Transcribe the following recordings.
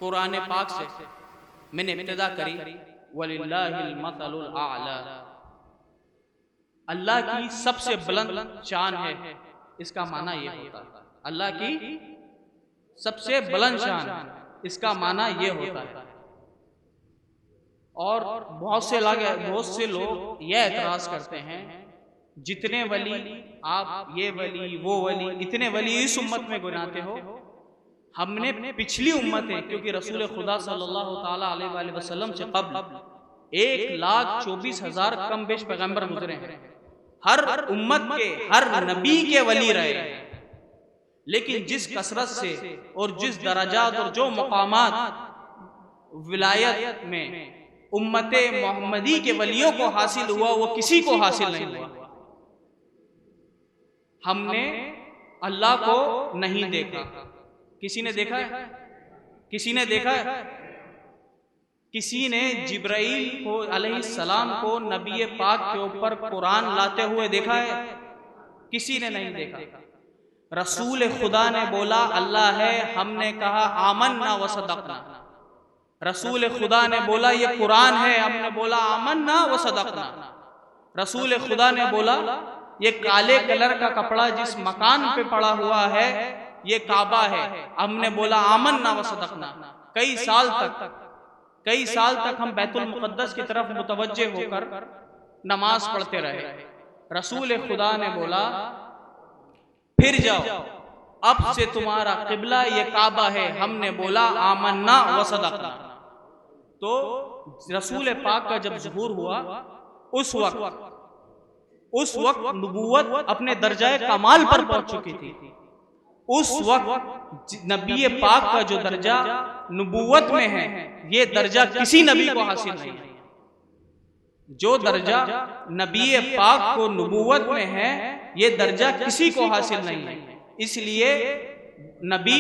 कुरान पाक से मैंने इब्तिदा करी, वलिल्लाहिल मसलुल आला, अल्लाह की सबसे बुलंद शान है। इसका माना ये होता है, अल्लाह की सबसे बुलंद शान, इसका माना ये होता है। और बहुत से लोग यह एतराज करते हैं, जितने वली आप, ये वली वो वली, इतने वली इस उम्मत में गिनाते हो, हमने पिछली उम्मतें, क्योंकि रसूल खुदा सल्लल्लाहु ताला अलैहि वसल्लम से क़ब्ल 1,24,000 कम बेश पैगंबर गुजरे हैं, हर उम्मत के हर नबी के वली रहे हैं। लेकिन जिस कसरत से और जिस दराजात और जो मकामात विलायत में उम्मते मोहम्मदी के वलियों को हासिल हुआ, वो किसी को हासिल नहीं हुआ। हमने अल्लाह को नहीं देखा। किसी ने देखा है? किसी ने देखा है? किसी ने जिब्राइल को अलैहिस्सलाम को नबी पाक के ऊपर कुरान लाते हुए देखा है? किसी ने नहीं देखा। रसूल खुदा ने बोला अल्लाह है, हमने कहा आमन्ना व सदक़ना। रसूल खुदा ने बोला ये कुरान है, हमने बोला आमन्ना व सदक़ना। रसूल खुदा ने बोला ये काले कलर का कपड़ा जिस मकान पे पड़ा हुआ है ये काबा है, हमने बोला आमन्ना व सदक़ना। कई साल तक हम बैतुल मुक़द्दस की तरफ मुतवज्जे होकर नमाज पढ़ते रहे। रसूल खुदा ने बोला फिर जाओ, अब से तुम्हारा किबला ये काबा है, हमने बोला आमन्ना व सदक़ना। तो रसूल पाक का जब ज़ुहूर हुआ, उस वक्त नबूवत अपने दर्जाए कमाल पर पहुंच चुकी थी। उस वक्त नबी पाक का जो दर्जा नबूवत में है, ये दर्जा किसी नबी को हासिल नहीं है। जो दर्जा नबी पाक को नबूवत में है, ये दर्जा किसी को हासिल नहीं है। इसलिए नबी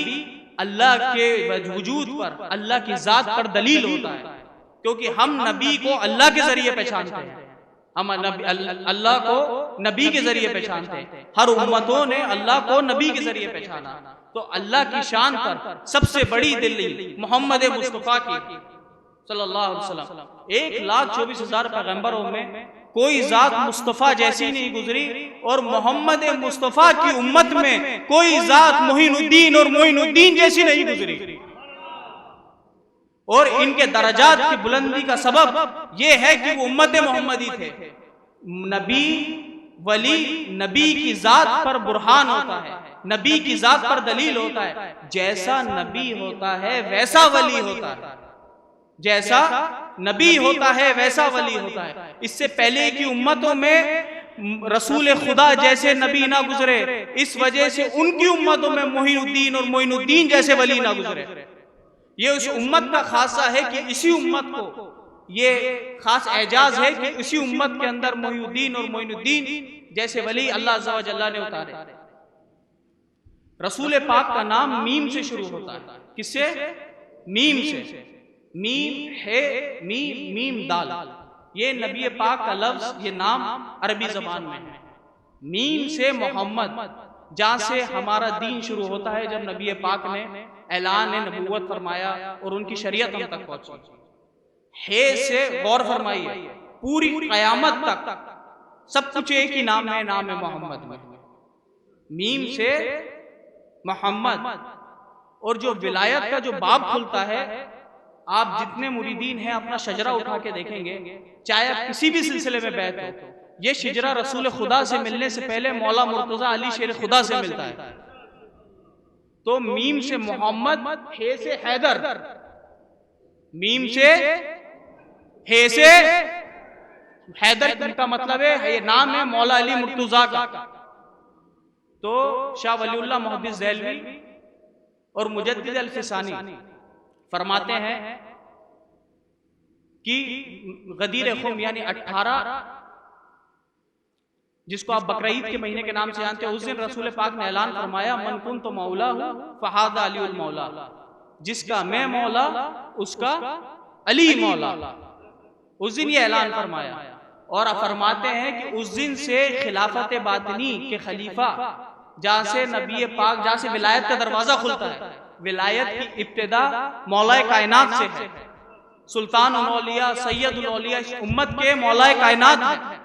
अल्लाह के वजूद पर, अल्लाह की जात पर दलील होता है, क्योंकि हम नबी को अल्लाह के जरिए पहचानते हैं। हम अल्लाह को नबी के जरिए पहचानते हैं। हर उम्मतों ने अल्लाह को नबी के जरिए पहचाना। तो अल्लाह की शान पर सबसे बड़ी दलील मोहम्मद मुस्तफ़ा की सल्लल्लाहु अलैहि वसल्लम। 1,24,000 पैगंबरों में कोई जात मुस्तफ़ा जैसी नहीं गुजरी, और मोहम्मद मुस्तफ़ा की उम्मत में कोई जात मोइनुद्दीन और मोइनुद्दीन जैसी नहीं गुजरी। और इनके दर्जात की बुलंदी का सबब यह है कि वो उम्मत मोहम्मदी थे। नबी वली नबी की जात पर बुरहान होता है, नबी की जात पर दलील होता है। जैसा नबी होता है वैसा वली होता है, जैसा नबी होता है वैसा वली होता है। इससे पहले की उम्मतों में रसूल खुदा जैसे नबी ना गुजरे, इस वजह से उनकी उम्मतों में मोइनुद्दीन और मोइनुद्दीन जैसे वली ना गुजरे। ये उस उम्मत का खासा है कि इसी उम्मत को ये खास एजाज है कि इसी उम्मत के अंदर मोइनुद्दीन और मोइनुद्दीन जैसे वली अल्लाह अज़्ज़ा व जल्ला ने उतारे। रसूल पाक का नाम मीम से शुरू होता है। किससे? मीम से। मीम है, मीम दाल, ये नबी पाक का लफ्ज, ये नाम अरबी जबान में है। मीम से मोहम्मद, जहां से हमारा दीन शुरू होता है, जब नबी पाक ने ऐलान नबूवत फरमाया और उनकी शरीयत हम तक पहुंची। हे से गौर फरमाइए, पूरी कयामत तक सब कुछ एक ही नाम है, नाम है मोहम्मद में। मीम से मोहम्मद। और जो विलायत का जो बाब खुलता है, आप जितने मुरीदीन हैं अपना शजरा उठा के देखेंगे, चाहे आप किसी भी सिलसिले में बैठ हो, ये शजरा रसूल खुदा से मिलने से पहले मौला मुर्तजा अली शेर खुदा से मिलता है। तो मीम से मोहम्मद, हे से हैदर, मीम से हे से हैदर का मतलब है, ये नाम है मौला अली मुर्तजा का। तो शाह वलीउल्लाह मुहद्दिस ज़ैलवी और मुजद्दिद अल-फिसानी फरमाते हैं कि गदीर खुम यानी 18, जिसको आप बकरीद के महीने के नाम से जानते हैं, उस दिन रसूल पाक ने ऐलान फरमाया मन कुन तो मौला हूं फहादा अली मौला, जिसका मैं मौला उसका अली मौला। उस दिन ये ऐलान फरमाया। और फरमाते हैं कि उस दिन से खिलाफत बातिनी के खलीफा, जहां से नबी पाक, जहां से विलायत का दरवाजा खुलता है, विलायत की इब्तिदा मौलाए कायनात से है। सुल्तान औलिया सैयद औलिया इस उम्मत के मौलाए कायनात है।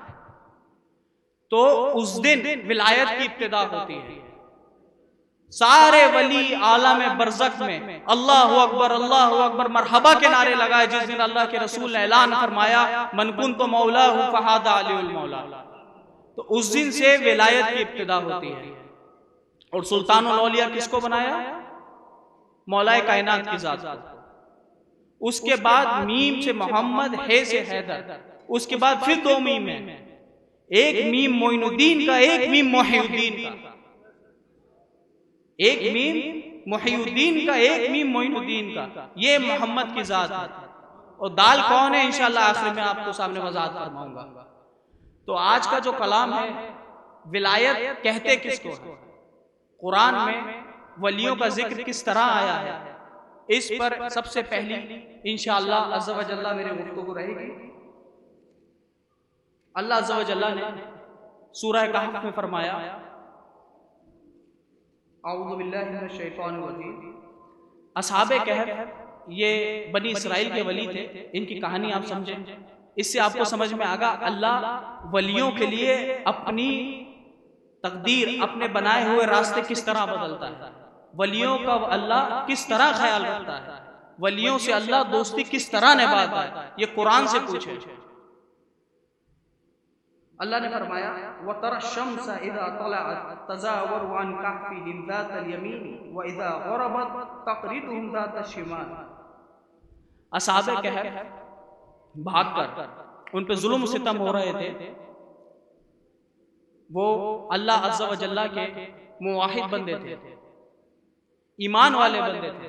तो उस दिन विलायत की इब्तिदा होती है। सारे वली आलम बरज़ख में अल्लाहु अकबर मरहबा के नारे लगाए जिस दिन अल्लाह के रसूल ने ऐलान फरमाया मन कुन्तु मौलाहु फहादा अलीउल मौला। तो उस दिन से विलायत की इब्तिदा होती है। और सुल्तानुल औलिया किसको बनाया? मौलाए कायनात की जात को। उसके बाद मीम से मोहम्मद, हे से हैदर, उसके बाद फिर दो मीम है, एक मीम मोइनुद्दीन का, एक मीम मोहिउद्दीन का। एक मीम मोहिउद्दीन का, एक मीम मोइनुद्दीन का। ये मोहम्मद की जात है। और दाल कौन है इंशाअल्लाह आखिर में आपको सामने वजाहत फरमाऊंगा। तो आज का जो कलाम है, विलायत कहते किसको है, कुरान में वलियों का जिक्र किस तरह आया है, इस पर सबसे पहली इंशाअल्लाह अज़्ज़ा व जल्ला मेरे गुफ्तगू रहेगी। अल्लाह अज़्ज़ा व जल्ला ने सूरह कहफ में फरमाया, औज़ु बिल्लाहि मिनश शैतानिर रजीम। असहाबे कहफ ये बनी इसराइल के वली थे। इनकी कहानी आप समझें, इससे आपको समझ में आगा अल्लाह वलियों के लिए अपनी तकदीर, अपने बनाए हुए रास्ते किस तरह बदलता है, वलियों का अल्लाह किस तरह ख्याल रखता है, वलियों से अल्लाह दोस्ती किस तरह निभाता है। ये कुरान से पूछे। अल्लाह ने फरमाया वतरा शम्स इज़ा तलअत तज़ावरु अन कहफिहिम ज़ातल यमीन व इज़ा ग़रबत तक़रिदुहुम ज़ातश शिमाल। असहाबे कहफ भागकर, उन पे जुल्म सितम हो रहे थे, वो अल्लाह अज़्ज़ा व जल्ला के मुवाहिद बंदे थे, ईमान वाले बंदे थे।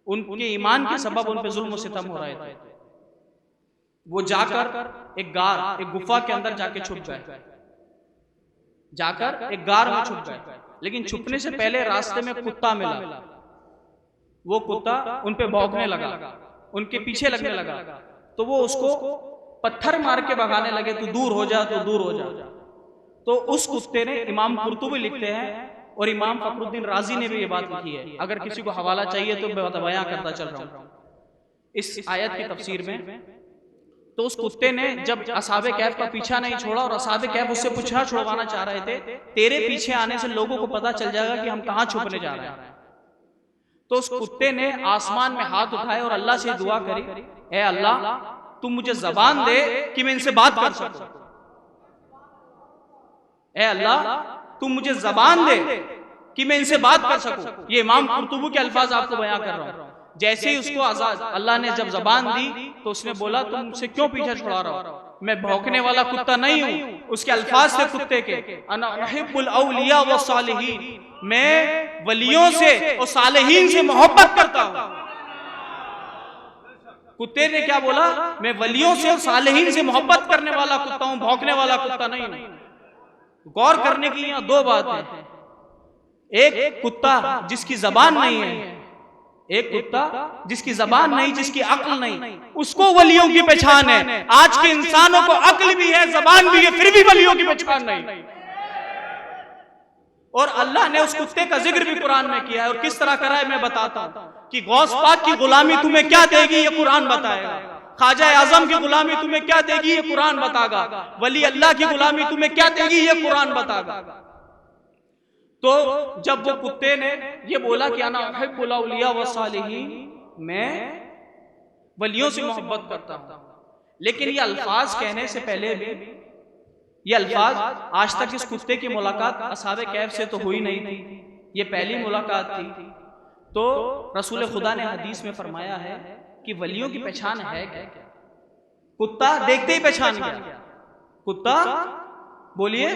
उनके ईमान के सबब उन पे जुल्म सितम हो रहे थे। वो जाकर एक गार, एक गुफा के अंदर जाके छुप गए, जाकर एक गार में छुप गए। लेकिन छुपने से पहले रास्ते में कुत्ता मिला। वो कुत्ता उन पे भौंकने लगा, उनके पीछे लगने लगा। तो वो उसको पत्थर मार के भगाने लगे, तू दूर हो जा, तू दूर हो जा। तो उस कुत्ते ने, इमाम कुर्तुबी लिखते हैं और इमाम फखरुद्दीन राजी ने भी ये बात लिखी है, अगर किसी को हवाला चाहिए तो मैं बयां करता चल रहा हूं इस आयत की तफसीर में। तो उस कुत्ते ने जब असहाबे कहफ का पीछा नहीं छोड़ा और असहाबे कहफ उससे पूछा छुड़वाना चाह रहे थे, तेरे पीछे आने से लोगों को पता चल जाएगा कि हम कहां छुपने जा रहे हैं। तो उस कुत्ते ने आसमान में हाथ उठाए और अल्लाह से दुआ करी, ऐ अल्लाह तुम मुझे जबान दे कि मैं इनसे बात कर सकूं। ऐ अल्लाह तुम मुझे जबान दे कि मैं इनसे बात कर सकूं। ये इमाम कुर्तुबी के अल्फाज आपको बयां कर रहा हूं। जैसे ही उसको अल्लाह ने जब जबान दी तो उसने बोला तुमसे क्यों पीछा छुड़ा रहा हो, मैं भौंकने वाला कुत्ता नहीं हूं। उसके अल्फाज थे कुत्ते के, अना उहिब्बुल औलिया व सालिहीन, मैं वलियों से और सालिहीन से मोहब्बत करता हूं। कुत्ते ने क्या बोला, मैं वलियों से और सालिहीन से मोहब्बत करने वाला कुत्ता हूं, भौंकने वाला कुत्ता नहीं हूं। गौर करने की यहाँ दो बातें, एक कुत्ता जिसकी जबान नहीं है, एक कुत्ता जिसकी जबान नहीं, जिसकी अक्ल नहीं, उसको वलियों की पहचान है। आज के इंसानों को अक्ल भी है, जबान भी है, फिर भी वलियों की पहचान नहीं। और अल्लाह ने उस कुत्ते का जिक्र भी कुरान में किया है। और किस तरह करा है मैं बताता हूं कि गौस पाक की गुलामी तुम्हें क्या देगी ये कुरान बताएगा, ख्वाजा आजम की गुलामी तुम्हें क्या देगी ये कुरान बताएगा, वली अल्लाह की गुलामी तुम्हें क्या देगी ये कुरान बताएगा। तो जब वो कुत्ते ने ये बोला कि अना उहिब्बुल औलिया व सालिहीन, मैं वलियों से मोहब्बत करता हूं, लेकिन ये अल्फाज कहने से पहले भी, ये अल्फाज आज तक इस कुत्ते की मुलाकात असहाबे कहफ से तो हुई नहीं थी, ये पहली मुलाकात थी। तो रसूल खुदा ने हदीस में फरमाया है कि वलियों की पहचान है क्या? कुत्ता देखते ही पहचान गया, कुत्ता बोलिए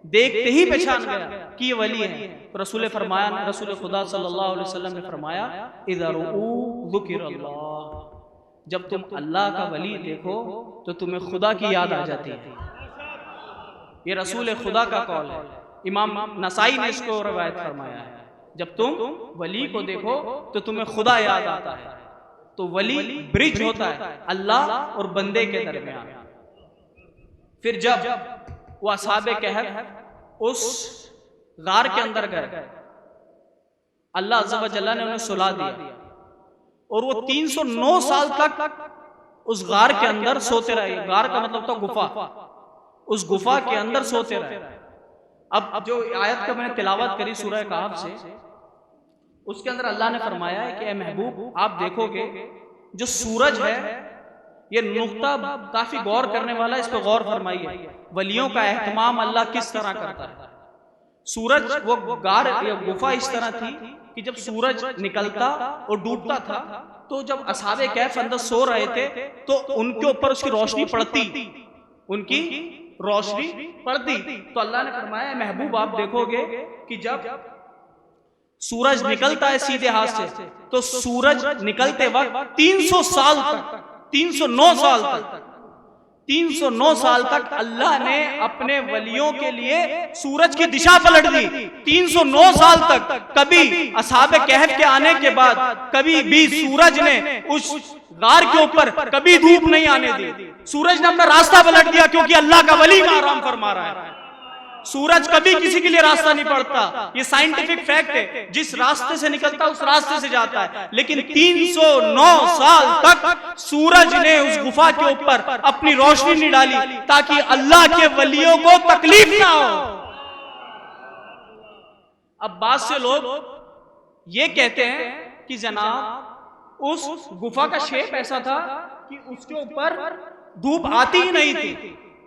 देखते ही पहचान गया कि ये वली है। तो रसूल खुदा सल्लल्लाहु अलैहि वसल्लम ने फरमाया इज़ा रुऊ ज़ुकिरल्लाह, जब तुम अल्लाह का वली देखो तो तुम्हें खुदा की याद आ जाती है। ये रसूल खुदा का कौल है, इमाम नसाई ने इसको रवायत फरमाया है। जब तुम वली को देखो तो तुम्हें खुदा याद आता है। तो वली ब्रिज होता है अल्लाह और बंदे के दरमियान। फिर जब वो असहाबे कहफ उस गार के अंदर गए अल्लाह अज़्ज़ा व जल्ला ने उन्हें सुला दिया और वो 309 साल तक उस गार के अंदर सोते रहे। गार का मतलब था गुफा, उस गुफा के अंदर सोते रहे। अब जो आयत का मैंने तिलावत करी सूरह कहफ से, उसके अंदर अल्लाह ने फरमाया है कि ए महबूब, आप देखोगे जो सूरज है, ये नुक्ता काफी गौर करने वाला, इस पर गौर फरमाइए। वलियों का एहतमाम अल्लाह किस तरह करता है। सूरज, वो गार या गुफा इस तरह थी कि जब सूरज निकलता और डूबता था, तो जब असहाबे कहफ अंदर सो रहे थे तो उनके ऊपर उसकी रोशनी पड़ती, उनकी रोशनी पड़ती। तो अल्लाह ने फरमाया महबूब, आप देखोगे कि जब सूरज निकलता है सीधे हाथ से, तो सूरज निकलते वक्त 300 साल तक, 309 साल तक, 309 साल तक अल्लाह ने अपने वलियों के लिए सूरज की दिशा पलट दी। 309 साल तक कभी असहाबे कहफ के आने के बाद कभी भी सूरज ने उस गार के ऊपर कभी धूप नहीं आने दी। सूरज ने अपना रास्ता पलट दिया, क्योंकि अल्लाह का वली वहां आराम फरमा रहा है। सूरज कभी किसी के लिए रास्ता नहीं पड़ता, ये साइंटिफिक फैक्ट है। जिस रास्ते से निकलता उस रास्ते से जाता है। लेकिन 309 साल तक सूरज ने उस गुफा के ऊपर अपनी रोशनी नहीं डाली, ताकि अल्लाह के वलियों को तकलीफ ना हो। अब बहुत से लोग ये कहते हैं कि जनाब उस गुफा का शेप ऐसा था कि उसके ऊपर धूप आती ही नहीं थी,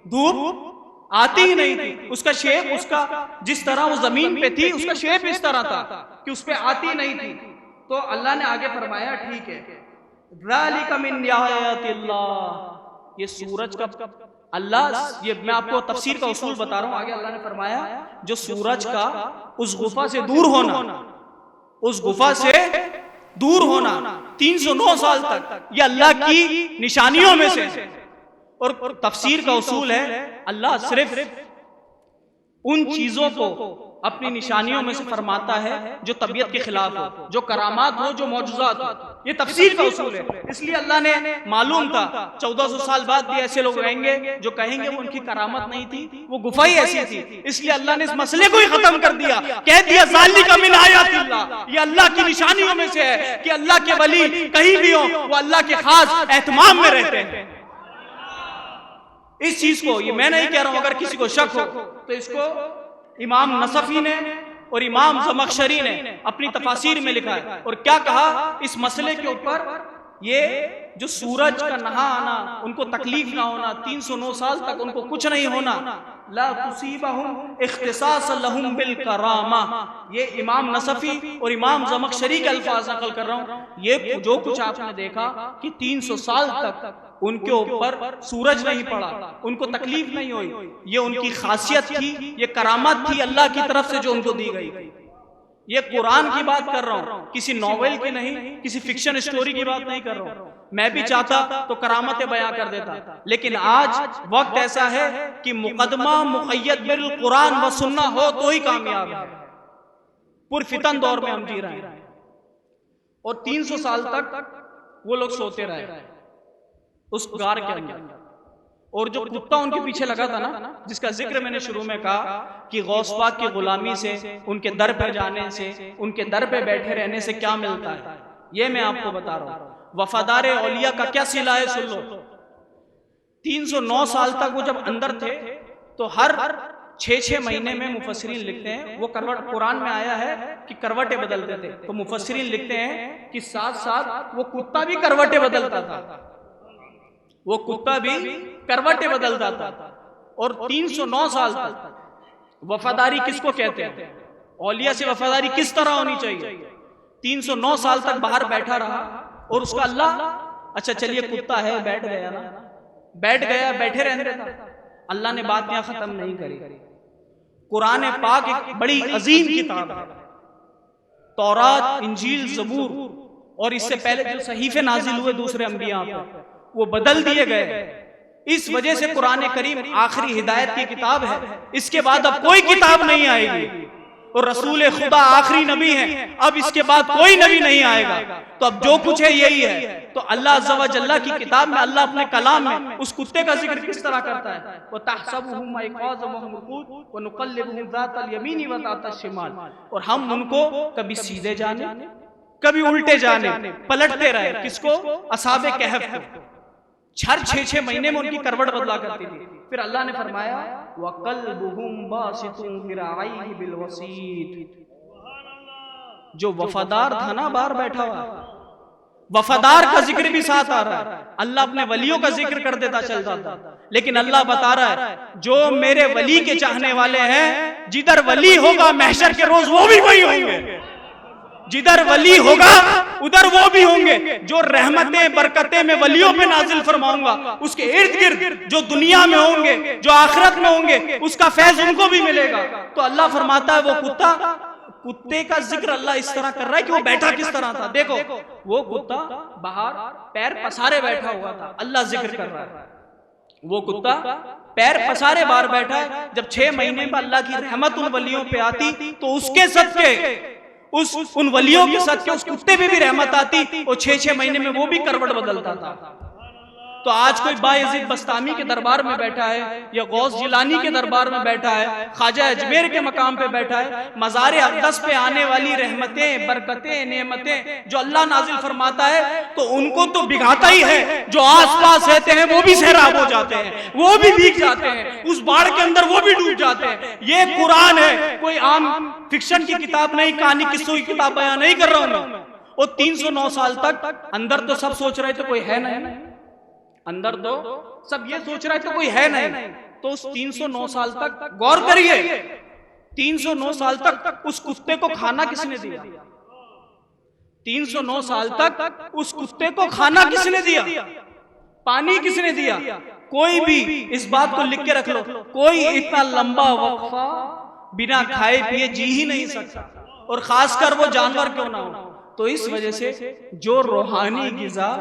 धूप आती ही नहीं थी। उसका शेप, उसका जिस तरह वो जमीन पे थी, उसका शेप इस तरह था कि उस पे आती नहीं थी। तो अल्लाह ने आगे फरमाया, ठीक है, ज़ालिका मिन आयातिल्लाह, ये सूरज का अल्लाह, ये मैं आपको तफसीर का उसूल बता रहा हूं। आगे अल्लाह ने फरमाया जो सूरज का उस गुफा से दूर होना, उस गुफा से दूर होना 309 साल तक, ये अल्लाह की निशानियों में से। और तफसीर का उसूल है, अल्लाह सिर्फ उन चीजों को अपनी निशानियों में से फरमाता है जो तबीयत के खिलाफ हो, जो करामात हो, जो मौजूजात हो। ये तफसीर का उसूल है। इसलिए अल्लाह ने, मालूम था 1400 साल बाद भी ऐसे लोग रहेंगे जो कहेंगे वो उनकी करामत नहीं थी, वो गुफा ही ऐसी थी। इसलिए अल्लाह ने इस मसले को ही खत्म कर दिया, कह दिया ज़ालिका मिन आयातिल्लाह, ये अल्लाह की निशानियों में से है कि अल्लाह के वली कहीं भी हो वो अल्लाह के खास एहतमाम में रहते हैं। इस चीज को, ये मैं नहीं कह रहा हूं, अगर किसी को शक हो तो इसको इमाम नसफी ने और इमाम ज़मख़शरी ने अपनी तफासिर में लिखा है। और क्या कहा इस मसले के ऊपर, ये जो सूरज का नहा आना, उनको तकलीफ ना होना, 309 साल तक उनको कुछ नहीं होना, ला तुसीबहुम इख्तिसास लहुम बिल करामा, ये इमाम नसफी और इमाम ज़मख़शरी के अल्फाज नकल कर रहा हूं। ये जो कुछ आपने देखा कि 300 साल तक उनके ऊपर सूरज नहीं पड़ा, उनको तकलीफ नहीं हुई, ये उनकी खासियत थी, ये करामत थी अल्लाह की तरफ से जो उनको दी गई। ये कुरान की बात कर रहा हूं, किसी नॉवेल की नहीं, किसी फिक्शन स्टोरी की बात नहीं कर रहा हूं। मैं भी चाहता तो करामतें बयां कर देता, लेकिन आज वक्त ऐसा है कि मुकदमा मुक़य्यद बिल कुरान व सुन्ना हो तो ही कामयाब है। पुरफितन दौर में हम जी रहे हैं और 300 साल तक वो लोग सोते रहे उस गार के अंदर। और जो कुत्ता उनके पीछे लगा था ना, जिसका जिक्र मैंने शुरू में कहा कि गौस पाक की गुलामी से, उनके दर पर जाने से, उनके दर पे बैठे रहने से क्या मिलता है, ये मैं आपको बता रहा हूं। वफादार औलिया का क्या सिला है, सुन लो। 309 साल तक वो जब अंदर थे तो हर 6-6 महीने में मुफस्सिरीन लिखते हैं, वो करवट, कुरान में आया है कि करवटें बदलते थे, तो मुफस्सिरीन लिखते हैं कि साथ साथ वो कुत्ता भी करवटें बदलता था, वो कुत्ता भी करवटें बदलता था। और 309 साल तक वफादारी किसको कहते हैं, औलिया से वफादारी किस तरह होनी चाहिए। 309 साल तक बाहर बैठा रहा और उसका अल्लाह, अच्छा चलिए कुत्ता है, बैठ गया ना, बैठ गया, बैठे रहने देता। अल्लाह ने बात यहां खत्म नहीं करी। कुरान पाक एक बड़ी अजीम किताब है, तौरात, इंजील, ज़बूर और इससे पहले जो सहीफे नाजिल हुए दूसरे अंबिया पर, वो बदल दिए गए। इस वजह से कुरान करीम आखिरी हिदायत की किताब है, इसके बाद अब कोई किताब नहीं आएगी। और रसूल खुदा आखिरी नबी है, अब इसके बाद कोई नबी नहीं आएगा, तो अब जो कुछ है यही है। तो अल्लाह अज़्ज़ व जल्ला की किताब में अल्लाह अपने कलाम में उस कुत्ते का जिक्र किस तरह करता है, वो तहसबुहुम अयक़ाज़म व रुक़ूद व नुक़ल्लिबुहुम ज़ातल यमीनी व ज़ातल शिमाल, और हम उनको कभी सीधे जाने कभी उल्टे जाने पलटते रहे। किसको? असहाबे कहफ को। हर 6-6 महीने में उनकी करवट बदला करती थी। फिर अल्लाह ने फरमाया वक़ल्बुहुम बासितुन ज़िराइहि बिल वसीत, जो वफादार था ना बाहर बैठा हुआ, वफादार का जिक्र भी साथ आ रहा है। अल्लाह अपने वलियों का जिक्र कर देता चलता था, लेकिन अल्लाह बता रहा है जो मेरे वली के चाहने वाले हैं, जिधर वली होगा महशर के रोज वो भी वही होंगे, जिधर वली होगा उधर वो भी होंगे। जो रहमतें बरकतें में वलियों पे नाजिल फरमाऊंगा, उसके इर्द गिर्द जो दुनिया में होंगे, जो आखिरत में होंगे, उसका फैज उनको भी मिलेगा। तो अल्लाह फरमाता है वो कुत्ते का जिक्र अल्लाह इस तरह कर रहा है कि वो बैठा किस तरह था। देखो वो कुत्ता बाहर पैर पसारे बैठा हुआ था, अल्लाह जिक्र कर रहा है। वो कुत्ता पैर पसारे बाहर बैठा है। जब 6 महीने में अल्लाह की रहमत उन वलियों पे आती, तो उसके सदके उन वलियों के सदके उस कुत्ते पे भी रहमत आती, और 6-6 महीने में वो भी करवट बदलता था। तो आज कोई बायज़ीद बस्तामी के दरबार में बैठा है, या गौस जिलानी के दरबार में बैठा है, ख्वाजा अजमेर के मकाम पे बैठा है, मज़ार अक़दस पे आने वाली रहमतें बरकतें नेमतें जो अल्लाह नाजिल फरमाता है, तो उनको तो भिगाता ही है। जो आस पास रहते हैं वो भी सैराब हो जाते हैं, वो भी भीग जाते हैं, उस बाढ़ के अंदर वो भी डूब जाते हैं। ये कुरान है, कोई आम फिक्शन की किताब नहीं, कहानी किस्सों की किताब बयान नहीं कर रहा हूं मैं। वो 309 साल तक अंदर तो सब सोच रहे थे कोई है नहीं, अंदर तो सब ये सोच रहे थे कोई है नहीं। तो उस 309 साल तक गौर करिए, 309 साल तक उस कुत्ते को खाना किसने दिया? 309 साल तक उस कुत्ते को खाना किसने दिया? पानी किसने दिया? कोई भी इस बात को लिख के रख लो, कोई इतना लंबा वक्फा बिना खाए पिए जी ही नहीं सकता, और खासकर वो जानवर क्यों ना हो। तो इस वजह से जो रूहानी गिजा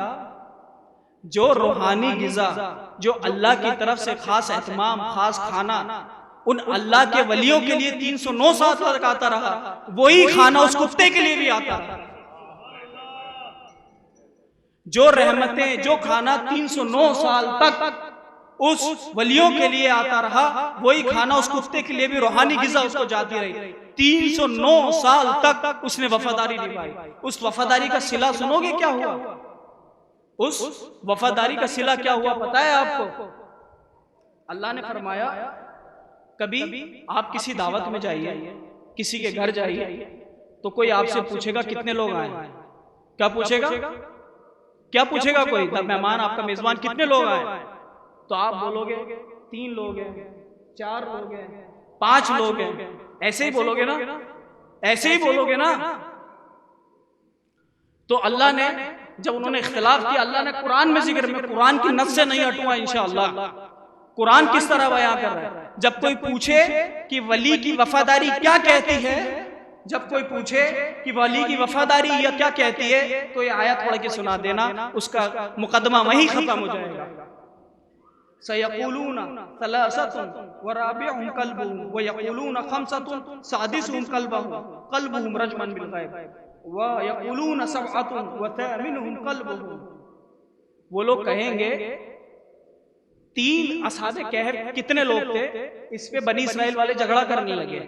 जो अल्लाह की तरफ से खास एहतमाम, खास खाना उन अल्लाह के वलियों के लिए 309 साल तक आता रहा, वही खाना उस कुत्ते के लिए भी आता रहा। जो रहमतें, जो खाना 309 साल तक उस वलियों के लिए आता रहा, वही खाना उस कुत्ते के लिए भी रूहानी गिजा उसको जाती रही। 309 साल तक उसने वफादारी निभाई। उस वफादारी का सिला सुनोगे क्या हुआ? उस वफादारी का सिला क्या हुआ पता है आपको? अल्लाह ने फरमाया कभी आप किसी दावत में जाइए, किसी के घर जाइए, तो कोई आपसे पूछेगा कितने लोग आए। क्या पूछेगा? कोई मेहमान, आपका मेजबान, कितने लोग आए? तो आप बोलोगे 3 लोग हैं, 4 लोग हैं, 5 लोग हैं, ऐसे ही बोलोगे ना, ऐसे ही बोलोगे ना। तो अल्लाह ने जब उन्होंने इख्तिलाफ किया, अल्लाह ने कुरान में जिक्र में, कुरान की नस से नहीं हटूंगा इंशाअल्लाह, कुरान किस तरह बयां कर रहा है। जब कोई पूछे कि वली की वफादारी क्या कहती है, जब कोई पूछे कि वली की वफादारी यह क्या कहती है, तो ये आयत पढ़ के सुना देना, उसका मुकदमा वहीं खत्म हो जाएगा। सयक़ूलूना सलासतुन व राबिउहुम कल्बुहुम व यक़ूलूना खम्सतुन सादिसुहुम कल्बुहुम रजमन बिल गैब व यक़ूलूना सबअतुन व थामिनुहुम कल्बुहुम। वो लोग कहेंगे 3 असहाबे कहफ कितने लोग थे, इस पे बनी इस्राइल वाले झगड़ा करने लगे,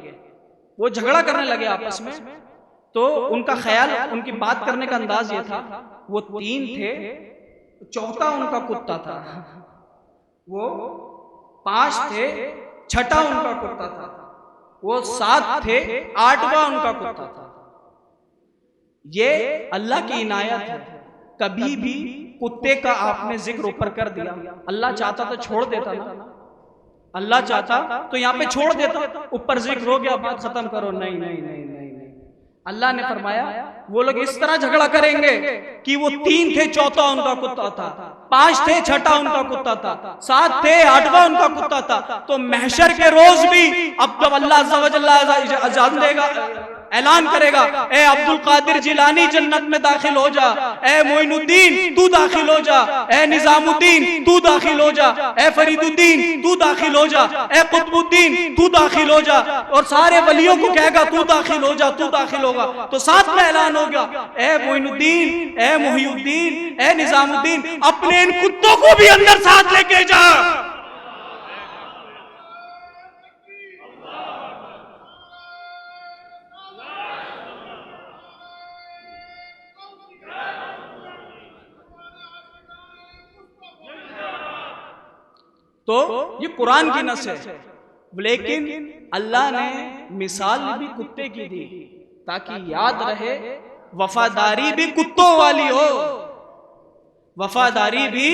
वो झगड़ा करने लगे आपस में। तो उनका ख्याल, उनकी बात करने का अंदाज ये था, वो 3 थे, चौथा उनका कुत्ता था, वो 5 थे, छठा उनका कुत्ता था, वो 7 थे, 8वां उनका कुत्ता था। ये अल्लाह की इनायत है। कभी भी कुत्ते का आपने जिक्र ऊपर कर दिया, अल्लाह चाहता तो छोड़ देता ना, अल्लाह चाहता तो यहाँ पे छोड़ देता, ऊपर जिक्र हो गया, बात खत्म करो। नहीं नहीं नहीं नहीं नहीं, अल्लाह ने फरमाया वो लोग इस तरह झगड़ा करेंगे कि वो 3 थे, चौथा उनका कुत्ता था, 5 थे, छठा उनका कुत्ता था, 7 थे, 8वां उनका कुत्ता था। तो महशर के रोज भी अब जब अल्लाह अज़्ज़ व जल्ला अजान देगा, ऐलान करेगा, ए अब्दुल कादिर जिलानी जन्नत में दाखिल हो जा, ए मोइनुद्दीन तू दाखिल हो जा, ए निजामुद्दीन तू दाखिल हो जा, ए फरीदुद्दीन तू दाखिल हो जा, ए कुतुबुद्दीन तू दाखिल हो जा, और सारे वलियों को कहेगा तू दाखिल हो जा, तू दाखिल होगा। तो साथ में ऐलान हो गया, ए मोइनुद्दीन, ए मुहियुद्दीन, ए निजामुद्दीन, अपने इन कुत्तों को भी अंदर साथ लेके जा। तो ये कुरान की नस है, लेकिन अल्लाह ने मिसाल भी कुत्ते की दी ताकि याद रहे वफादारी भी कुत्तों वाली हो, वफादारी भी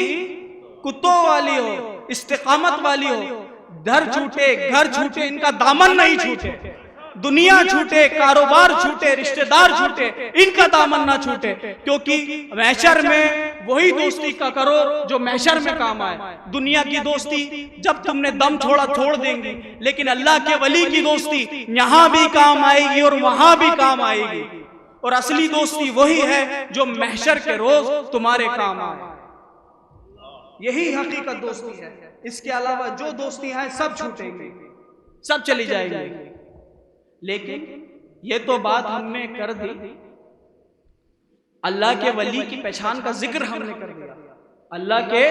कुत्तों वाली हो, इस्तिकामत वाली हो। घर छूटे, घर छूटे, इनका दामन नहीं छूटे, दुनिया छूटे, कारोबार छूटे, रिश्तेदार छूटे, इनका दामन ना छूटे, क्योंकि महशर में वही दोस्ती का करो जो महशर में काम आए। दुनिया की दोस्ती जब तुमने दम छोड़ा छोड़ देंगी, लेकिन अल्लाह के वली की दोस्ती यहां भी काम आएगी और वहां भी काम आएगी। और असली दोस्ती वही है जो महशर के रोज तुम्हारे काम आए। यही हकीकत दोस्ती है। इसके अलावा जो दोस्तियां हैं सब छूटेंगी, सब चली जाएंगी। लेकिन ये तो बात हमने कर दी, अल्लाह के वली की पहचान का जिक्र हमने कर दिया। अल्लाह के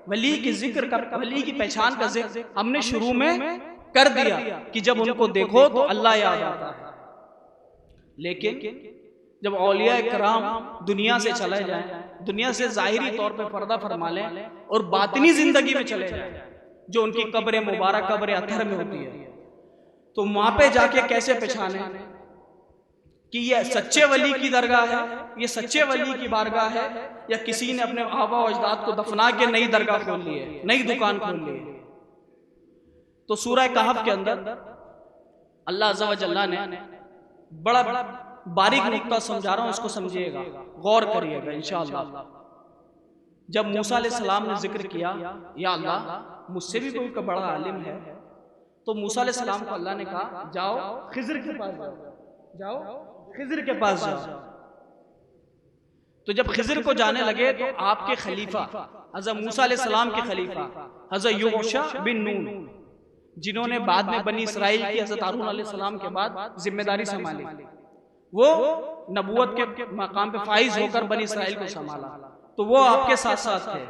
वली की जिक्र का, वली की पहचान का जिक्र हमने शुरू में कर दिया कि जब उनको देखो तो अल्लाह याद आता है। लेकिन जब औलिया कराम दुनिया से चले जाएं, दुनिया से जाहिरी तौर पे पर्दा फरमा लें और बातिनी जिंदगी में चले जाएं, जो उनकी कब्र मुबारक कब्र अत्थर में होती है, तो वहां पे जाके कैसे पहचाने कि ये सच्चे वली की दरगाह है, ये सच्चे वली की बारगाह है, या किसी ने अपने आबा और अजदाद को दफना के नई दरगाह खोल ली है, नई दुकान खोल ली है। तो सूरह कहफ के अंदर अल्लाह अज़्ज़ा व जल्ला ने बड़ा बारीक नुक्ता समझा रहा हूं, इसको समझिएगा, गौर करिएगा इंशाअल्लाह। जब मूसा अलैहिस्सलाम ने जिक्र किया, या अल्लाह मुझसे भी कोई बड़ा आलिम है, तो मूसा अलैहिस्सलाम को अल्लाह ने कहा जाओ खिज़र के पास जाओ, जाओ खिज़र के पास जाओ। तो जब खिज़र को जाने लगे तो आपके खलीफा हज़रत मूसा अलैहिस्सलाम के खलीफा हज़रत यूशा बिन नून, जिन्होंने बाद में बनी इसराइल की हज़रत हारून अलैहिस्सलाम के बाद जिम्मेदारी संभाली, वो नबूवत के मकाम पे फाइज होकर बनी इसराइल को संभाला, तो वो आपके साथ साथ थे।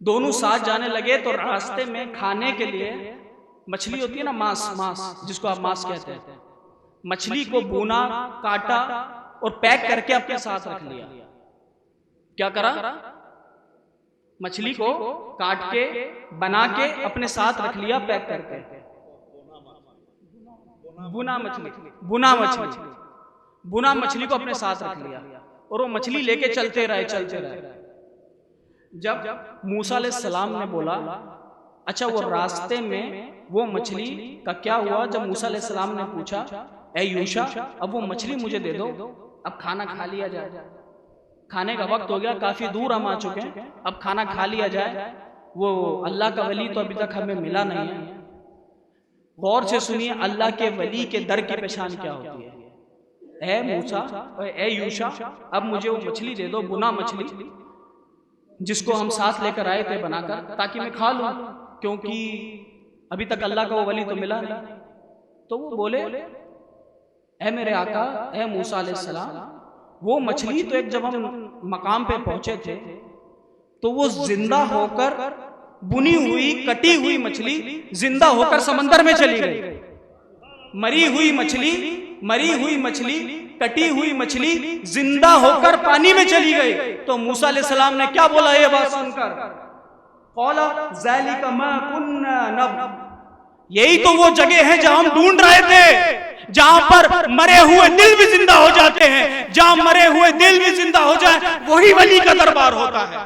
दोनों साथ जाने लगे तो रास्ते में खाने के लिए मछली होती है ना, मांस जिसको आप मांस कहते हैं, मछली को भूना, काटा और पैक करके अपने साथ रख लिया। क्या करा? मछली को काट के बना के अपने साथ रख लिया, पैक करके। बुना मछली को अपने साथ रख लिया और वो मछली लेके चलते रहे। जब मूसा अलैहिस्सलाम ने बोला अच्छा वो रास्ते में वो मछली का क्या हुआ, जब मूसा अलैहिस्सलाम ने पूछा ए यूशा अब वो मछली मुझे दे दो, अब खाना खा लिया जाए, खाने का वक्त हो गया, काफी दूर हम आ चुके हैं, अब खाना खा लिया जाए। वो अल्लाह का वली तो अभी तक हमें मिला नहीं है। गौर से सुनिए, अल्लाह के वली के दर की पहचान क्या होती है। ए मूसा, ए यूशा अब मुझे वो मछली दे दो, बुना मछली, जिसको हम साथ लेकर आए थे बनाकर, ताकि मैं खा लूं, क्योंकि अभी तक अल्लाह का वो वली तो मिला नहीं। तो वो बोले ए मेरे आका, ए मूसा अलैहिस्सलाम, वो मछली तो एक जब हम मकाम पे पहुंचे थे तो वो जिंदा होकर, बुनी हुई कटी हुई मछली जिंदा होकर समंदर में चली गई। मरी हुई मछली कटी हुई मछली जिंदा होकर पानी में चली गई। तो मूसा अलैहिस्सलाम ने क्या बोला ये बात सुनकर? क़ौला ज़ालिका मा कुन्ना नब, यही तो वो जगह है जहां हम ढूंढ रहे थे, जहां पर मरे हुए दिल भी जिंदा हो जाते हैं। जहां मरे हुए दिल भी जिंदा हो जाए वही वली का दरबार होता है।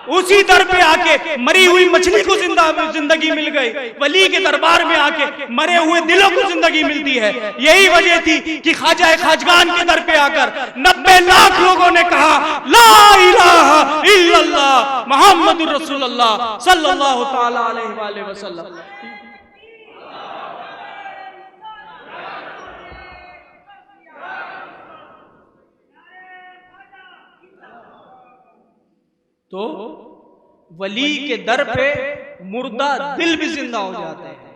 उसी दर पे आके मरी हुई मछली को जिंदगी मिल गई, वली के दरबार में आके मरे हुए दिलों को जिंदगी मिलती है। यही वजह थी कि ख्वाजा खाजगान के दर पे आकर 90 लाख लोगों ने कहा ला इलाहा इल्लल्लाह मुहम्मदुर रसूलुल्लाह सल्लल्लाहु तआला अलैहि वसल्लम। तो वली के दर पे मुर्दा दिल भी जिंदा हो जाते हैं।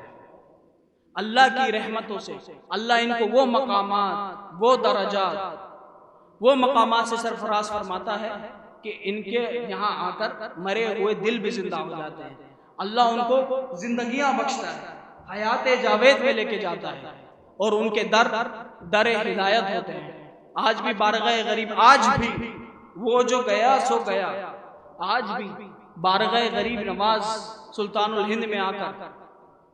अल्लाह की रहमतों से अल्लाह इनको वो मकामात, वो दर्जात, वो मकामात से सरफराज फरमाता है कि इनके यहाँ आकर मरे हुए दिल भी जिंदा हो जाते हैं। अल्लाह उनको जिंदगियां बख्शता है, हयात जावेद में लेके जाता है और उनके दर हिदायत होते हैं। आज भी बारगाह गरीब, आज भी वो जो गया सो गया, आज भी बारगाह गरीब नवाज सुल्तानुल हिंद में आकर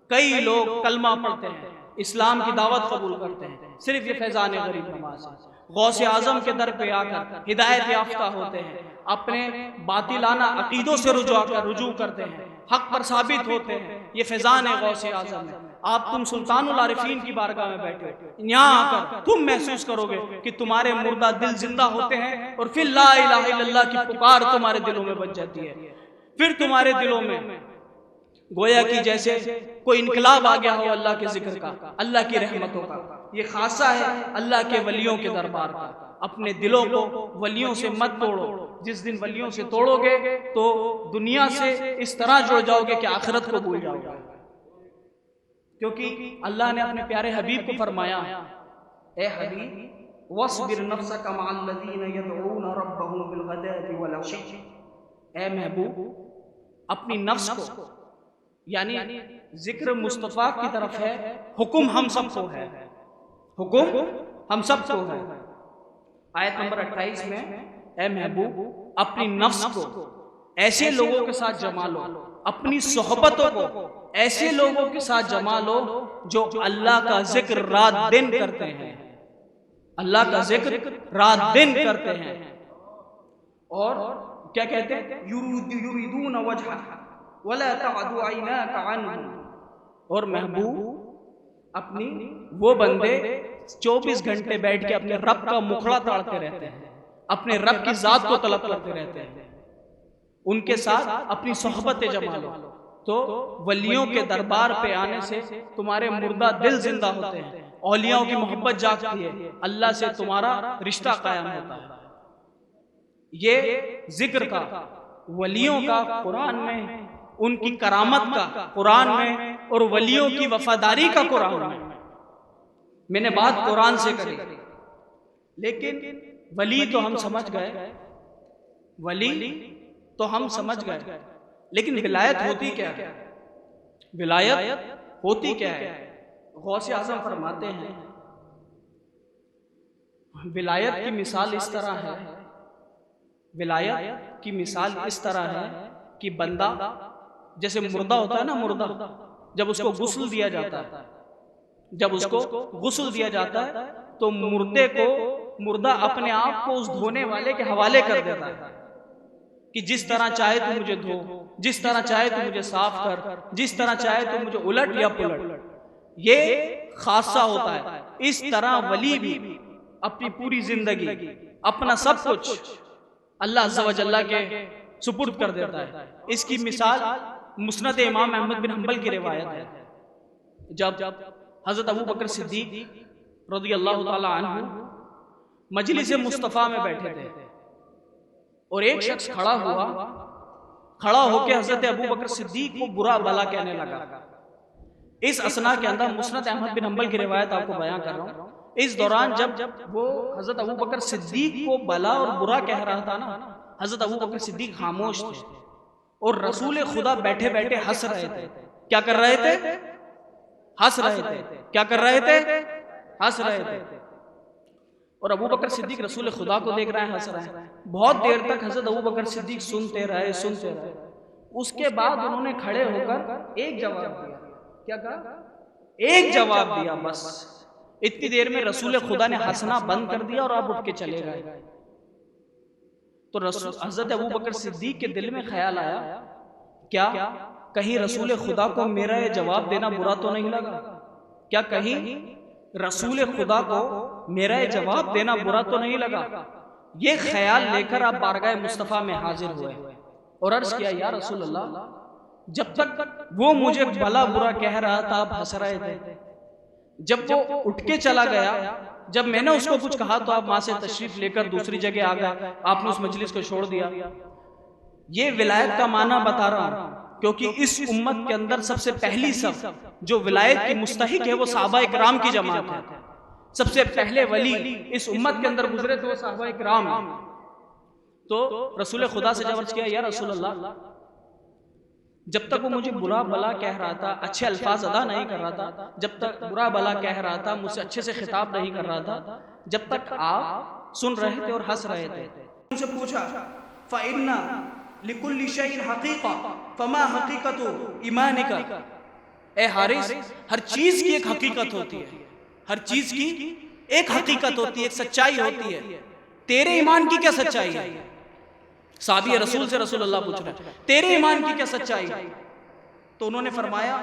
कई लोग कलमा पढ़ते हैं, इस्लाम की दावत कबूल करते हैं, सिर्फ ये फैजान गरीब नवाज है। गौसे आजम के दर पे आकर हिदायत याफ्ता होते हैं, अपने बातिलाना अकीदों से रुजू करते हैं, हक पर साबित होते हैं। ये फैजान गौसे आजम है। आप तुम सुल्तानुल आरिफीन की बारगाह में बैठे, यहाँ आकर तुम महसूस करोगे कि तुम्हारे मुर्दा दिल जिंदा होते हैं और फिर ला इलाहा इल्लल्लाह की पुकार तुम्हारे दिलों में बज जाती है। फिर तुम्हारे दिलों में गोया कि जैसे कोई इनकलाब आ गया हो अल्लाह के जिक्र का, अल्लाह की रहमतों का। ये खासा है अल्लाह के वलियों के दरबार का। अपने दिलों को वलियों से मत तोड़ो। जिस दिन वलियों से तोड़ोगे तो दुनिया से इस तरह जुड़ जाओगे कि आखिरत को भूल जाओगे। क्योंकि अल्लाह ने अपने प्यारे हबीब को फरमाया, ए हबीब वस्बिर नफ्सका मअल्लज़ीना यदऊना रब्बहुम बिलगदाति वल अशी, ए महबूब अपनी नफ्स को, यानी जिक्र मुस्तफा की तरफ है, हुक्म हम सबको है, हुक्म हम सबको है। आयत नंबर 28 में, ए महबूब अपनी नफ्स को ऐसे लोगों के साथ जमा लो, अपनी सोहबतों को ऐसे लोगों के साथ जमा लो जो अल्लाह का जिक्र रात दिन करते हैं, अल्लाह का जिक्र रात दिन करते हैं। और क्या कहते हैं, युरीदून वजहा वला तअदु ऐनाका अन्हुम। और महबूब अपनी वो बंदे 24 घंटे बैठ के अपने रब का मुखड़ा ताड़ते रहते हैं, अपने रब की जात को तलब करते रहते हैं, उनके साथ अपनी सोहबतें जमा लो। तो वलियों के दरबार पे आने से तुम्हारे मुर्दा दिल जिंदा होते हैं, औलियाओं की मोहब्बत जागती है, अल्लाह से तुम्हारा रिश्ता कायम होता है। ये जिक्र का, वलियों का कुरान में, उनकी करामत का कुरान में, और वलियों की वफादारी का कुरान में। मैंने बात कुरान से करी, लेकिन वली तो हम समझ गए, वली तो हम समझ गए, लेकिन विलायत होती क्या है? विलायत होती क्या है? गौसे आज़म फरमाते हैं, विलायत की मिसाल इस तरह है, विलायत की मिसाल इस तरह है कि बंदा, जैसे मुर्दा होता है ना, मुर्दा जब उसको गुस्ल दिया जाता है, जब उसको गुस्ल दिया जाता है तो मुर्दे को, मुर्दा अपने आप को उस धोने वाले के हवाले कर देता है कि जिस तरह चाहे तू मुझे धो, जिस तरह चाहे तू मुझे साफ कर, जिस तरह चाहे तू मुझे उलट या पुलट। ये खासा होता है। इस तरह वली भी अपनी पूरी जिंदगी, अपना सब कुछ अल्लाह अज़्ज़ा व जल्ला के सुपुर्द कर देता है। इसकी मिसाल मुस्नद इमाम अहमद बिन हंबल की रिवायत है। जब हजरत अबू बकर सिद्दीक रज़ियल्लाहु ताला अन्हु मजलिस मुस्तफ़ा में बैठे थे और एक शख्स खड़ा होकर हजरत अबू बकर सिद्दीक को बुरा भला कहने लगा। इस असना के अंदर मुस्नद अहमद बिन हंबल की रिवायत आपको बयां कर रहा हूँ। इस दौरान जब वो हजरत अबू बकर सिद्दीक को भला और बुरा कह रहा था ना, हजरत अबू बकर सिद्दीक खामोश थे और रसूल खुदा बैठे बैठे हंस रहे थे। क्या कर रहे थे? हंस रहे थे। क्या कर रहे थे? हंस रहे थे। और अबू बकर सिद्दीक रसूल खुदा को देख रहे हैं, हंस रहे हैं। बहुत देर तक हजरत अबू बकर सिद्दीक सुनते रहे। उसके बाद उन्होंने खड़े होकर एक जवाब दिया। क्या कहा? एक जवाब दिया बस। इतनी देर में रसूल खुदा ने हंसना बंद कर दिया और आप उठ के चले गए। तो हजरत अबू बकर सिद्दीक के दिल में ख्याल आया, क्या कहीं रसूल खुदा को मेरा ये जवाब देना बुरा तो नहीं लगा? क्या कहीं रसूल खुदा को मेरा ये जवाब देना बुरा तो नहीं लगा? ये ख्याल लेकर आप बारगाह मुस्तफ़ा में हाजिर हुए और अर्ज किया, या रसूल अल्लाह, जब तक वो मुझे भला बुरा कह रहा था आप हंस रहे थे, जब वो उठ के चला गया, जब मैंने उसको कुछ कहा तो आप वहां से तशरीफ लेकर दूसरी जगह आ गए, आपने उस मजलिस को छोड़ दिया। ये विलायत का माना बता रहा हूं क्योंकि इस उम्मत के अंदर सबसे पहली सब जो विलायत की मुस्तहिक है वो सहाबा इकराम की जमात है। सबसे पहले वली इस उम्मत के अंदर गुजरे तो वो सहाबा इकराम। तो रसूल खुदा से जब अर्ज किया, या रसूल अल्लाह, जब तक वो मुझे बुरा भला कह रहा था, अच्छे अल्फाज अदा नहीं कर रहा था, जब तक बुरा भला कह रहा था, मुझसे अच्छे से खिताब नहीं कर रहा था, जब तक आप सुन रहे थे और हंस रहे थे। उनसे पूछा, फ़इन्ना लिकुल्लि शैइन हक़ीक़ा फ़मा हक़ीक़तु ईमानिका। ए हारिस, हर चीज की एक हकीकत होती है, हर चीज की एक हकीकत होती है, एक सच्चाई होती है। तेरे ईमान की क्या सच्चाई है? साहबी रसूल से रसूलुल्लाह पूछ रहे हैं, तेरे ईमान की क्या सच्चाई है? तो उन्होंने फरमाया,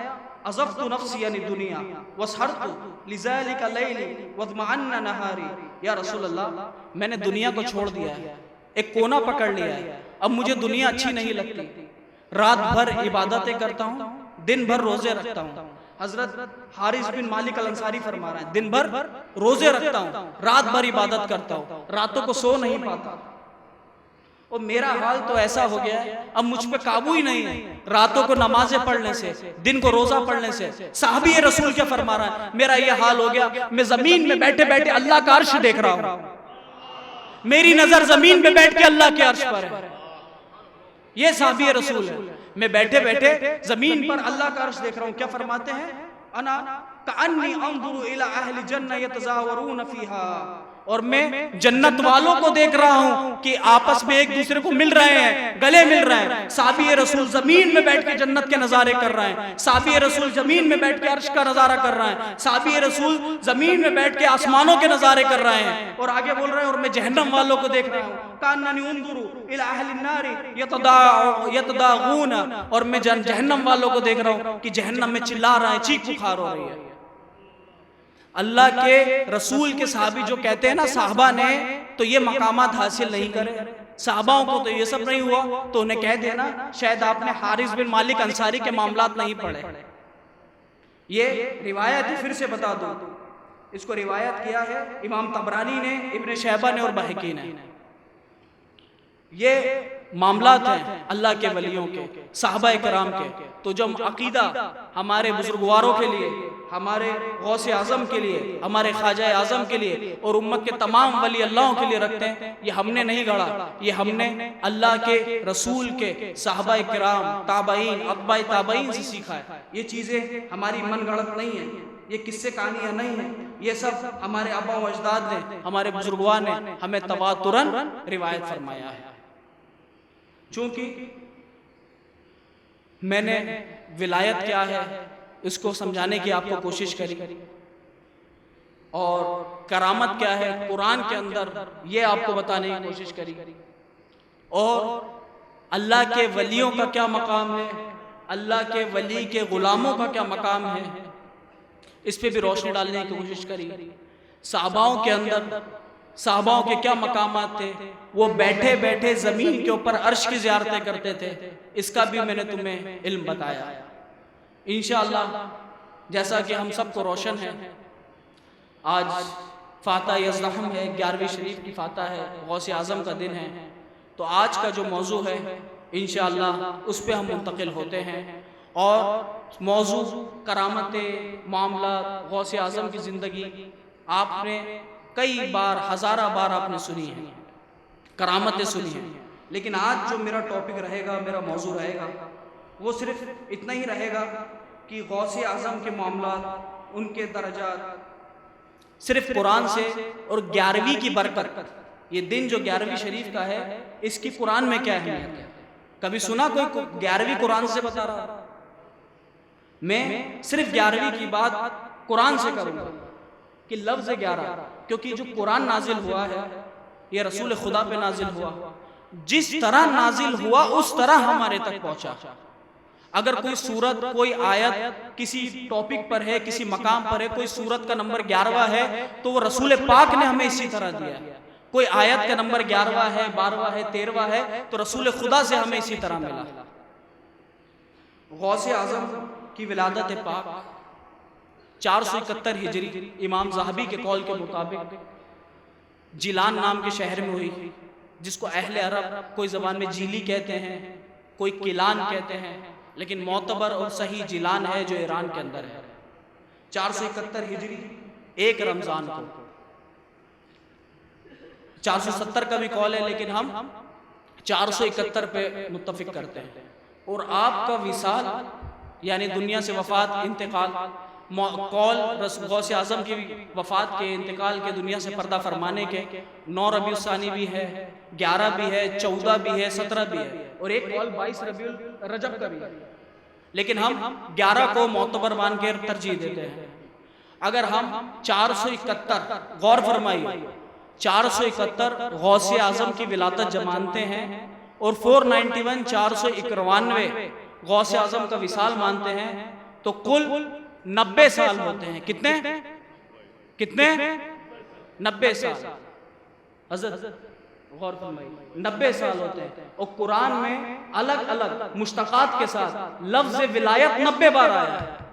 अज़फ़्तु नफ़्सी यानी दुनिया वसहरतु लिज़ालिका लैली वज़मअन्ना नहारी। या रसूलल्लाह, मैंने दुनिया को छोड़ दिया है, एक कोना पकड़ लिया है, अब मुझे दुनिया अच्छी नहीं लगती। रात भर इबादतें करता हूँ, दिन भर रोजे रखता हूँ। हजरत हारिस बिन मालिक अल अंसारी फरमा रहे हैं, दिन भर रोजे रखता हूँ, रात भर इबादत करता हूँ, रातों को सो नहीं पाता। और मेरा हाल तो ऐसा हो गया है, अब मुझ पे काबू ही नहीं है, रातों को नमाजें पढ़ने से, दिन को रोजा पढ़ने से। साहबी रसूल क्या फरमा रहा है, मेरा ये हाल हो गया, मैं जमीन में बैठे बैठे अल्लाह का अर्श देख रहा हूँ, मेरी नजर जमीन पे बैठ के अल्लाह के अर्श पर है। ये साहबी रसूल है, मैं बैठे बैठे जमीन पर अल्लाह का अर्श देख रहा हूँ। क्या फरमाते हैं, अना कअन्नी अंजुरु इला अहली जन्नह यतज़ावरून फीहा, और मैं जन्नत वालों को देख रहा हूं कि आपस में एक दूसरे को मिल रहे हैं, गले मिल रहे हैं। साहबी रसूल जमीन में बैठ के जन्नत के नजारे कर रहे हैं, साहबी रसूल जमीन में बैठ के अर्श का नजारा कर रहे हैं, साहबी रसूल जमीन में बैठ के आसमानों के नजारे कर रहे हैं। और आगे बोल रहे हैं, और मैं जहन्नम वालों को देख रहा हूं, कान्ननी उंजुरु इला अहलिन नारी यतदागून, और मैं जहन्नम वालों को देख रहा हूं कि जहन्नम में चिल्ला रहे हैं, चीख पुकार हो रही है। अल्लाह के रसूल के साहबी जो कहते हैं ना, साहबा ने तो ये मकामात हासिल नहीं करे, साहबाओं को तो ये सब नहीं हुआ, तो उन्हें कह देना शायद आपने हारिस बिन मालिक अंसारी के मामलात नहीं पढ़े। ये रिवायत फिर से बता दूं, इसको रिवायत किया है इमाम तबरानी ने, इब्न शहबा ने और बहकी ने। ये मामलात हैं अल्लाह के वलियों के, साहबा इकराम के। तो जो अकीदा हमारे बुजुर्गवारों के लिए, हमारे गौसे आजम के लिए, हमारे ख्वाजा आजम के लिए और उम्मत के तमाम वली अल्लाहों के लिए रखते हैं, ये हमने नहीं गढ़ा, ये हमने अल्लाह के रसूल के साहबा इकराम, ताबईन, अत्बाए ताबईन से सीखा है। ये चीज़ें हमारी मन गढ़त नहीं है, ये किस्से कहानियाँ नहीं है, ये सब हमारे आबा व अजदाद ने, हमारे बुजुर्गवां ने हमें तवातुरन रिवायत फरमाया है। चूंकि मैंने विलायत क्या है इसको समझाने की आपको कोशिश करी, और करामत क्या है कुरान के अंदर ये आपको बताने की कोशिश करी, और अल्लाह के वलियों का क्या मकाम है, अल्लाह के वली के गुलामों का क्या मकाम है, इस पे भी रोशनी डालने की कोशिश करी। साहबाओं के अंदर साहबाओं के क्या मकामात थे, वो बैठे बैठे जमीन के ऊपर अर्श की ज़ियारतें करते थे, इसका भी मैंने तुम्हें इल्म बताया। इंशाअल्लाह जैसा कि हम सबको रोशन है, आज फाता यज़दहम है, 11वीं शरीफ की फाता है, गौसे आज़म का दिन है। तो आज का जो मौजू है इंशाअल्लाह उस पर हम मुंतकिल होते हैं, और मौजू करामतें, मामला, गौसे आज़म की ज़िंदगी आपने कई बार, हज़ारा बार आपने सुनी है, करामतें सुनी हैं। लेकिन आज जो मेरा टॉपिक रहेगा, मेरा मौजू रहेगा, वो सिर्फ इतना ही रहेगा कि गौसे आज़म के मामला, उनके दर्जात सिर्फ कुरान से, और 11वीं की बरकत, ये दिन जो 11वीं शरीफ का है, इसकी कुरान में क्या अहमियत है। कभी सुना कोई 11वीं कुरान से बता रहा? मैं सिर्फ 11वीं की बात कुरान से करूँगा कि लफ्ज़ 11, क्योंकि जो कुरान नाजिल हुआ है ये रसूल खुदा पे नाजिल हुआ, जिस तरह नाजिल हुआ उस तरह हमारे तक पहुंचा। अगर कोई सूरत, कोई आयत किसी टॉपिक पर है, किसी मकाम पर है, कोई सूरत का नंबर 11वां है, तो वो रसूल पाक ने हमें इसी तरह दिया। कोई आयत का नंबर 11वां है, 12वां है, 13वां है, तो रसूल खुदा से हमें इसी तरह मिला। गौसे आज़म की विलादत पाक 471 हिजरी इमाम ज़हबी के कौल के मुताबिक जिलान नाम के शहर में हुई। जिसको अहले अरब कोई ज़बान में जीली कहते हैं, कोई किलान कहते हैं, लेकिन मोतबर और सही जिलान है जो ईरान के अंदर है। 471 हिजरी 1 रमज़ान को, 470 का भी कॉल है लेकिन हम 471 पे मुत्तफिक करते हैं। और आपका विसाल यानी दुनिया से वफ़ात, इंतकाल, कॉल गौसे आज़म की वफ़ात के, इंतकाल के, दुनिया से पर्दा फरमाने के 9 रबीउल सानी भी है, 11 भी है, 14 भी है, 17 भी है, और एक कॉल 22 रबीउल रजब का भी है। लेकिन हम 11 को मोतबर मान के तरजीह देते हैं। अगर हम 471, गौर फरमाइए, 471 गौसे आज़म की विलादत जब मानते हैं और 491 491 गौसे आज़म का विसाल मानते हैं तो कुल 90 साल होते हैं। कितने कितने 90 साल। हज़रत गौर फरमाइए, 90 साल होते हैं। और कुरान में अलग अलग मुश्तक़ात के साथ लफ्ज़ विलायत 90 बार आया है।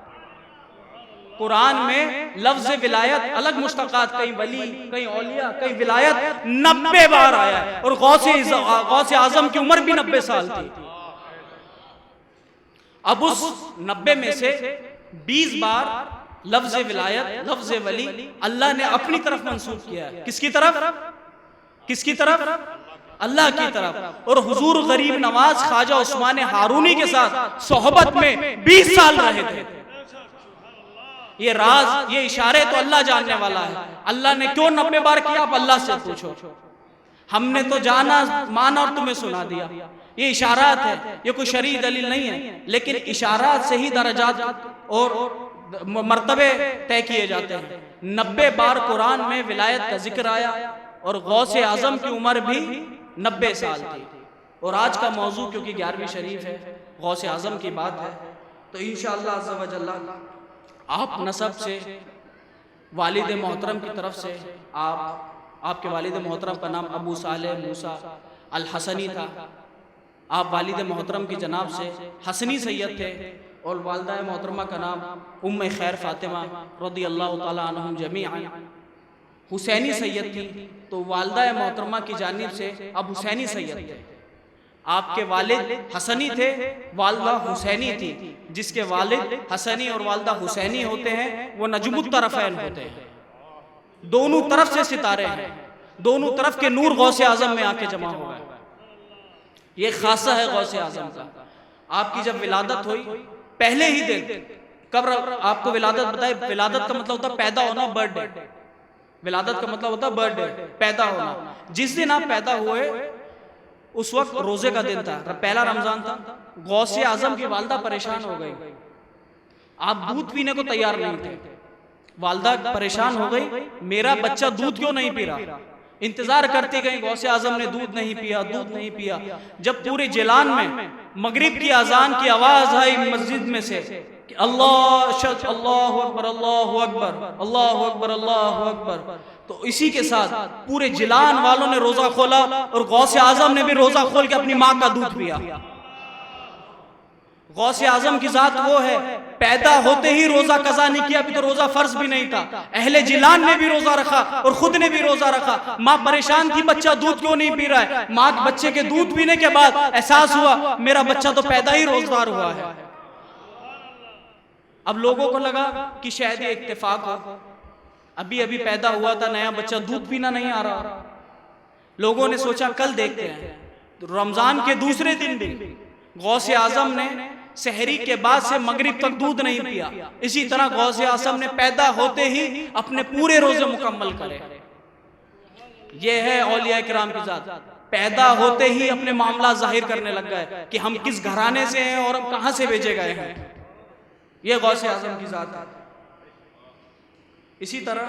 कुरान में लफ्ज़ विलायत अलग मुश्तक़ात, कहीं वली, कहीं औलिया, कहीं विलायत 90 बार आया है। और गौसे आज़म की उम्र भी 90 साल थी। अब उस 90 में से 20 बार लफ्ज़ विलायत, लफ्ज़ वली अल्लाह ने अपनी तरफ मंसूब किया है। किसकी तरफ? किसकी तरफ? अल्लाह की तरफ। और हुजूर गरीब नवाज ख्वाजा उस्मान हारूनी के साथ सोहबत में 20 साल रहे थे। ये राज, ये इशारे तो अल्लाह जानने वाला है। अल्लाह ने क्यों 90 बार किया, आप अल्लाह से पूछो। हमने तो जाना, माना और तुम्हें सुना दिया। ये इशारात है, ये कोई शरई दलील नहीं है, लेकिन इशारात से ही दर्जात और मर्तबे तय किए जाते हैं। 90 बार कुरान में विलायत का जिक्र आया और गौसे आज़म की उम्र भी 90 साल थी। और आज का मौजू क्योंकि 11वीं शरीफ है, गौसे आज़म की बात है, तो इंशाअल्लाह अज़्ज़ा व जल्ला आप नसब से वालिद मोहतरम की तरफ से, आपके वालिद मोहतरम का नाम अबू सालेह मूसा अल हसनी था। आप वालिद मोहतरम की जनाब से हसनी सैयद थे और वालदा मोहतरमा का नाम उम्मे खैर फ़ातिमा रज़ियल्लाहु ताला अन्हुम जमीअन हुसैनी सैयद थी। तो वालदा मोहतरमा की जानिब से अब हुसैनी सैयद थे। आपके वालिद हसनी थे, वालदा हुसैनी थी। जिसके वालिद हसनी और वालदा हुसैनी होते हैं वो नजमुत तरफ़ैन होते हैं, दोनों तरफ से सितारे हैं, दोनों तरफ के नूर गौसे आज़म में आके जमा हो गए। ये खासा है गौसे आज़म का। आपकी जब विलादत हुई पहले ही दिन, कब आपको विलादत बताए, विलादत का मतलब होता है पैदा होना, बर्थडे। विलादत का मतलब होता है बर्थडे, पैदा होना। जिस दिन आप पैदा हुए उस वक्त रोजे का दिन था, पहला रमजान था। गौसे आज़म की वालदा परेशान हो गई, आप दूध पीने को तैयार नहीं थे। वालदा परेशान हो गई, मेरा बच्चा दूध क्यों नहीं पी रहा। इंतजार करती गई, गौसे आज़म ने दूध नहीं पिया, दूध नहीं पिया। जब पूरे जिलान में मगरिब की अजान की आवाज आई मस्जिद में से कि अल्लाह अकबर, अल्लाह अकबर, अल्लाह अकबर, अल्लाह अकबर, तो इसी के साथ पूरे जिलान वालों ने रोजा खोला और गौसे आज़म ने भी रोजा खोल के अपनी माँ का दूध पिया। गौसे आज़म की जात वो है, पैदा होते ही रोजा कज़ा नहीं किया, अभी तो रोजा फर्ज भी नहीं था। अहले जिलान ने भी रोजा रखा और खुद ने भी रोजा रखा। माँ परेशान थी, बच्चा दूध क्यों नहीं पी रहा है। माँ बच्चे के दूध पीने के बाद एहसास हुआ मेरा बच्चा तो पैदा ही रोजदार हुआ है। अब लोगों को लगा कि शायद ये इत्तेफाक हो, अभी अभी पैदा हुआ था नया बच्चा, दूध पीना नहीं आ रहा। लोगों ने सोचा कल देखते हैं। तो रमजान के दूसरे दिन भी गौसे आज़म ने सहरी के बाद से मगरिब तक दूध नहीं पिया। इसी तरह गौसे आज़म ने पैदा होते ही अपने पूरे रोजे मुकम्मल करे। ये है औलिया किराम की जात, पैदा होते ही अपने मामला जाहिर करने लग गए कि हम किस घराने से हैं और हम कहां से भेजे गए हैं। ये गौसे आज़म की जात है। इसी तरह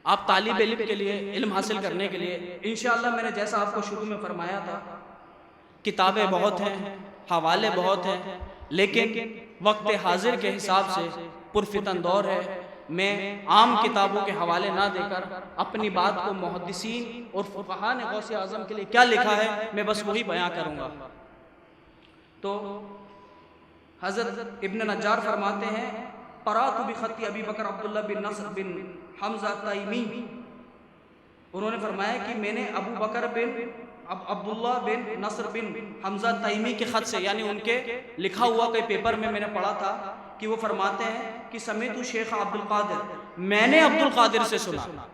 आप तालिब इल्म के लिए, इल्म हासिल करने के लिए इंशाअल्लाह, मैंने जैसा आपको शुरू में फरमाया था, किताबें बहुत हैं, हवाले बहुत हैं, लेकिन वक्त हाजिर के हिसाब से पुरफितन दौर है। मैं आम किताबों के हवाले ना देकर अपनी बात को मुहद्दिसीन और फुक़हा ने गौसे आज़म के लिए क्या लिखा है मैं बस वही बयां करूँगा। तो हज़रत इब्न नज्जार फरमाते हैं, क़राअतु बिख़त्ति अबी बकर अब्दुल्लाह बिन नस्र बिन हमज़ा तैमी उन्होंने फरमाया कि मैंने अबू बकर बिन अब्दुल्ला बिन नसर बिन हमजा तैमी के ख़त से, यानी उनके लिखा हुआ कोई पेपर में मैंने पढ़ा था कि वो फरमाते हैं कि समीतु शेख अब्दुल कादिर, मैंने अब्दुल कादिर से सुना।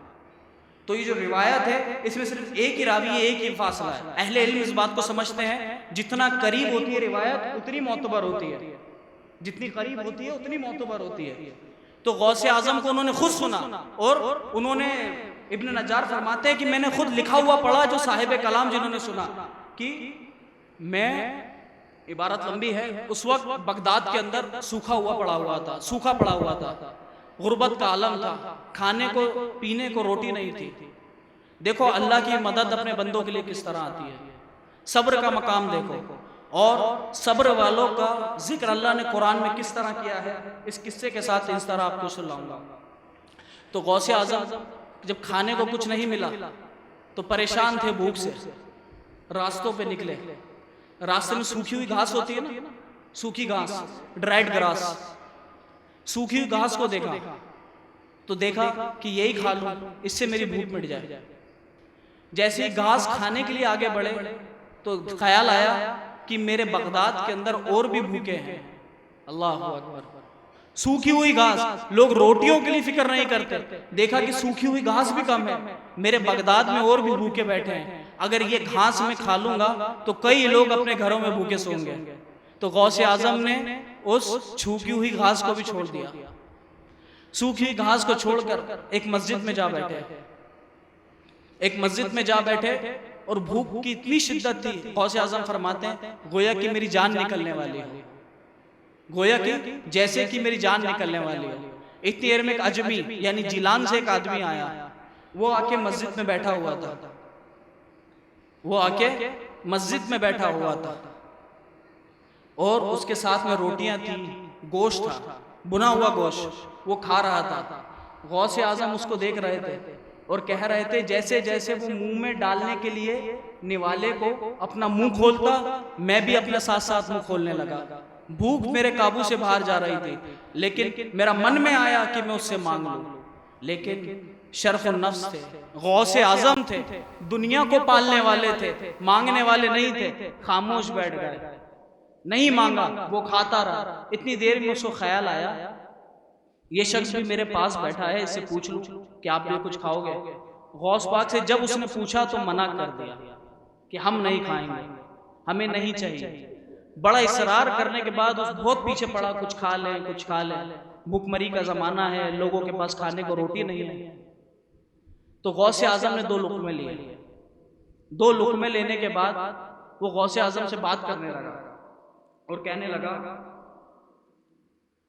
तो ये जो रिवायत है इसमें सिर्फ एक ही रावी है, एक ही फासला है। अहले इल्म इस बात को समझते हैं जितना करीब होती है रिवायत उतनी मोतबर होती है, जितनी करीब होती है उतनी मोतबर होती है। तो गौसे आजम को उन्होंने खुद सुना और उन्होंने, इब्न नज्जार फरमाते हैं कि मैंने खुद लिखा हुआ पढ़ा जो साहिब कलाम जिन्होंने सुना कि मैं, इबारत लंबी है, उस वक्त बगदाद के अंदर सूखा हुआ पड़ा हुआ था, सूखा पड़ा हुआ था, गुर्बत का आलम था, खाने को पीने को रोटी नहीं थी। देखो अल्लाह की मदद अपने बंदों के लिए किस तरह आती है, सब्र का मकाम देखो, और सब्र वालों का जिक्र अल्लाह ने कुरान में किस तरह किया है। इस किस्से के साथ इस तरह आपको सुनाऊंगा। तो गौसे आजम जब खाने को कुछ नहीं मिला तो परेशान थे भूख से, रास्तों पे निकले। रास्ते में सूखी हुई घास होती है ना, सूखी घास, ड्राइड ग्रास, सूखी हुई घास को देखा तो देखा कि यही खा लूं, इससे मेरी भूख मिट जाए। जैसे ही घास खाने के लिए आगे बढ़े तो ख्याल आया कि मेरे बगदाद के अंदर और भी भूखे हैं। अल्लाह अकबर। सूखी हुई घास, लोग रोटियों के लिए फिक्र नहीं करते, देखा कि सूखी हुई घास भी कम है, मेरे बगदाद में और भी भूखे बैठे हैं, अगर ये घास मैं खा लूंगा तो कई लोग अपने घरों में भूखे सोएंगे। तो गौसे आजम ने उस सूखी हुई घास को भी छोड़ दिया, सूखी घास को छोड़कर एक मस्जिद में जा बैठे, एक मस्जिद में जा बैठे और भूख की इतनी शिद्दत थी, गौसे आजम फरमाते हैं गोया कि मेरी जान निकलने वाली है, गोया कि जैसे कि मेरी जान निकलने वाली है। इतनी देर में एक अजमी यानी जिलान से एक आदमी आया, वो आके मस्जिद में बैठा हुआ था, वो आके मस्जिद में बैठा हुआ था और उसके साथ में रोटियां थी, गोश्त था, बुना हुआ गोश्त, वो खा रहा था। गौसे आजम उसको देख रहे थे और कह रहे थे जैसे जैसे वो मुंह में डालने के लिए निवाले को अपना मुंह खोलता, मैं भी अपने साथ साथ मुंह खोलने लगा। भूख मेरे काबू से बाहर जा रही थी, लेकिन मेरा मन में आया कि मैं उससे मांग लूं, लेकिन शर्फ नफ्स थे, गौसे आजम थे, दुनिया को पालने वाले थे, मांगने वाले नहीं थे, खामोश बैठ गए, नहीं मांगा, वो खाता रहा। इतनी देर में उसको ख्याल आया ये शख्स भी मेरे पास बैठा है, इससे पूछ लूं कि आप भी कुछ खाओगे। गौस पाक से जब उसने पूछा तो मना कर दिया कि हम नहीं खाएंगे, हमें नहीं चाहिए। बड़ा इसरार करने के बाद उस बहुत पीछे पड़ा, कुछ खा लें, कुछ खा लें, भूखमरी का जमाना है, लोगों के पास खाने को रोटी नहीं है। तो गौसे आजम ने 2 लुक़्मे लिए। 2 लुक़्मे लेने के बाद वो गौसे आजम से बात करने लगा और कहने लगा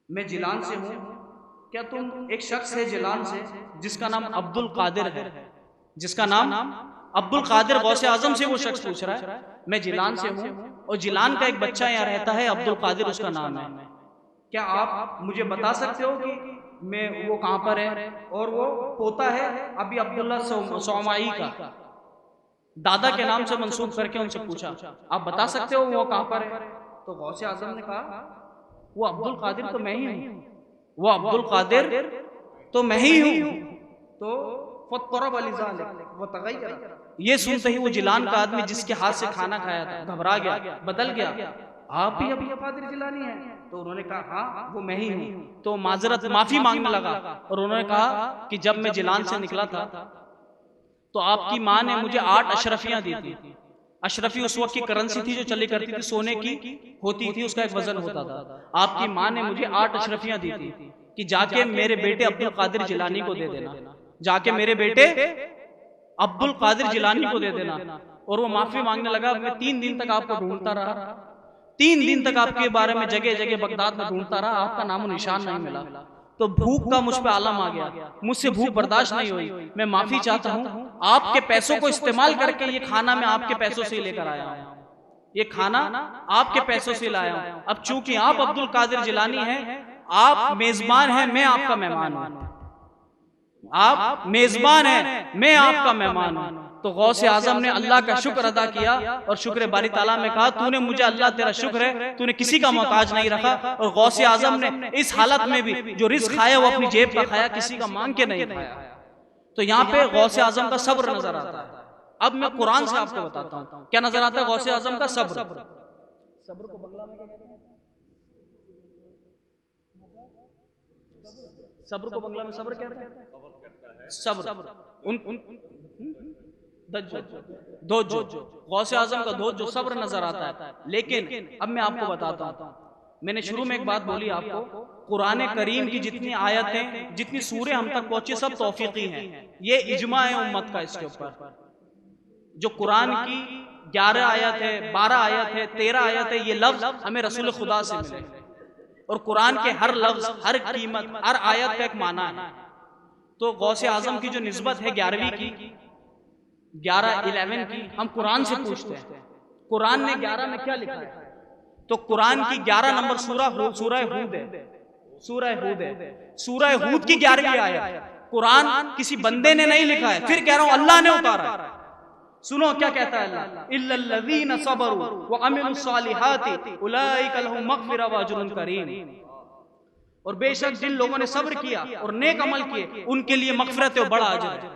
मैं जिलान से हूं, क्या तुम, एक शख्स है जिलान से जिसका नाम अब्दुल कादिर है, जिसका नाम अब्दुल कादिर, गौसे आजम से वो शख्स पूछ रहा है मैं जिलान से हूं और जिलान का एक बच्चा यहाँ रहता है, अब्दुल कादिर उसका नाम है, क्या आप मुझे बता सकते हो कि मैं वो कहाँ पर है? और वो पोता है अभी अब्दुल्ला सौमाई का, दादा के नाम से मंसूब करके उनसे पूछा आप बता सकते हो वो कहाँ पर है? तो गौसे आजम ने कहा वो अब्दुल कादिर तो मैं ही हूँ, वो अब्दुल कादिर तो मैं ही हूँ। तो ये सुनते ही वो जिलान का आदमी जिसके हाथ से खाना खाया था घबरा गया, बदल गया, आप भी अब्दुल कादिर जिलानी हैं? तो उन्होंने कहा हाँ वो मैं ही हूँ। तो माजरत माफी मांगने लगा और उन्होंने कहा कि जब मैं जिलान से निकला था तो आपकी माँ ने मुझे 8 अशरफियां दी थी। अशरफी उस वक्त की करेंसी थी जो चली करती थी, सोने की होती थी, उसका एक वजन होता था। आपकी माँ ने मुझे 8 अशरफियां दी थी कि जाके मेरे बेटे अब्दुल कादिर जिलानी को दे देना, जाके मेरे बेटे अब्दुल कादिर जिलानी को दे देना। और वो माफी मांगने लगा मैं 3 दिन तक आपको ढूंढता रहा, 3 दिन तक आपके बारे में जगह जगह बगदाद में ढूंढता रहा, आपका नामो निशान नहीं मिला। तो भूख का मुझ पे आलम आ गया, मुझसे भूख बर्दाश्त नहीं हुई, मैं माफी चाहता हूँ, आपके पैसों को इस्तेमाल करके ये खाना मैं आपके पैसों से लेकर आया हूँ, ये खाना आपके पैसों से लाया हूँ। अब चूंकि आप अब्दुल कादिर जिलानी हैं, आप मेजबान हैं, मैं आपका मेहमान हूँ, आप मेजबान हैं, मैं आपका मेहमान हूँ। तो गौसे आजम ने अल्लाह का शुक्र अदा किया और शुक्र बारी ताला में कहा तूने मुझे, अल्लाह तेरा शुक्र है, तूने किसी का मोहताज नहीं रखा। और गौसे आजम ने इस हालत में भी जो रिस्क खाया वो अपनी जेब का खाया, किसी का मांग के नहीं खाया। तो यहाँ पे गौसे आजम का सब्र नजर आता है। अब मैं कुरान से आपको बताता हूँ क्या नजर आता है गौसे आजम का सब्र। सब्र को बंगला में क्या कहते हैं? सब्र को बंगला में सब्र क्या कहते हैं? सब्र। धोजो गौसे आजम का धोजो सब्र नजर आता है। लेकिन अब मैं आपको बताता हूँ, मैंने शुरू में एक बात बोली आपको, कुरान करीम की जितनी आयतें, जितनी सूरें हम तक पहुंची सब तौफीकी हैं। ये इजमा है उम्मत का इसके ऊपर। जो कुरान की 11 आयत है, 12 आयत है, 13 आयत है, ये लफ्ज हमें रसूल खुदा से मिले और कुरान के हर लफ्ज, हर कीमत, हर आयत का एक माना है। तो गौसे आजम की जो निस्बत है 11वीं की, 11 की, हम कुरान से पूछते हैं कुरान ने 11 में क्या लिखा है? तो कुरान की 11 नंबर सूरह हूद है। सूरह हूद की 11वीं आयत। कुरान किसी बंदे ने नहीं लिखा है, फिर कह रहा हूं अल्लाह ने उतारा है। सुनो क्या कहता है अल्लाह, इल्लल्लज़ीना सबरू व अमिलुस सालिहाति उलाइका लहुम मग़फ़िरा व अज्रुन करीम। और बेशक जिन लोगों ने सब्र किया और नेक अमल किए उनके लिए मग़फ़िरत और बड़ा अजर है।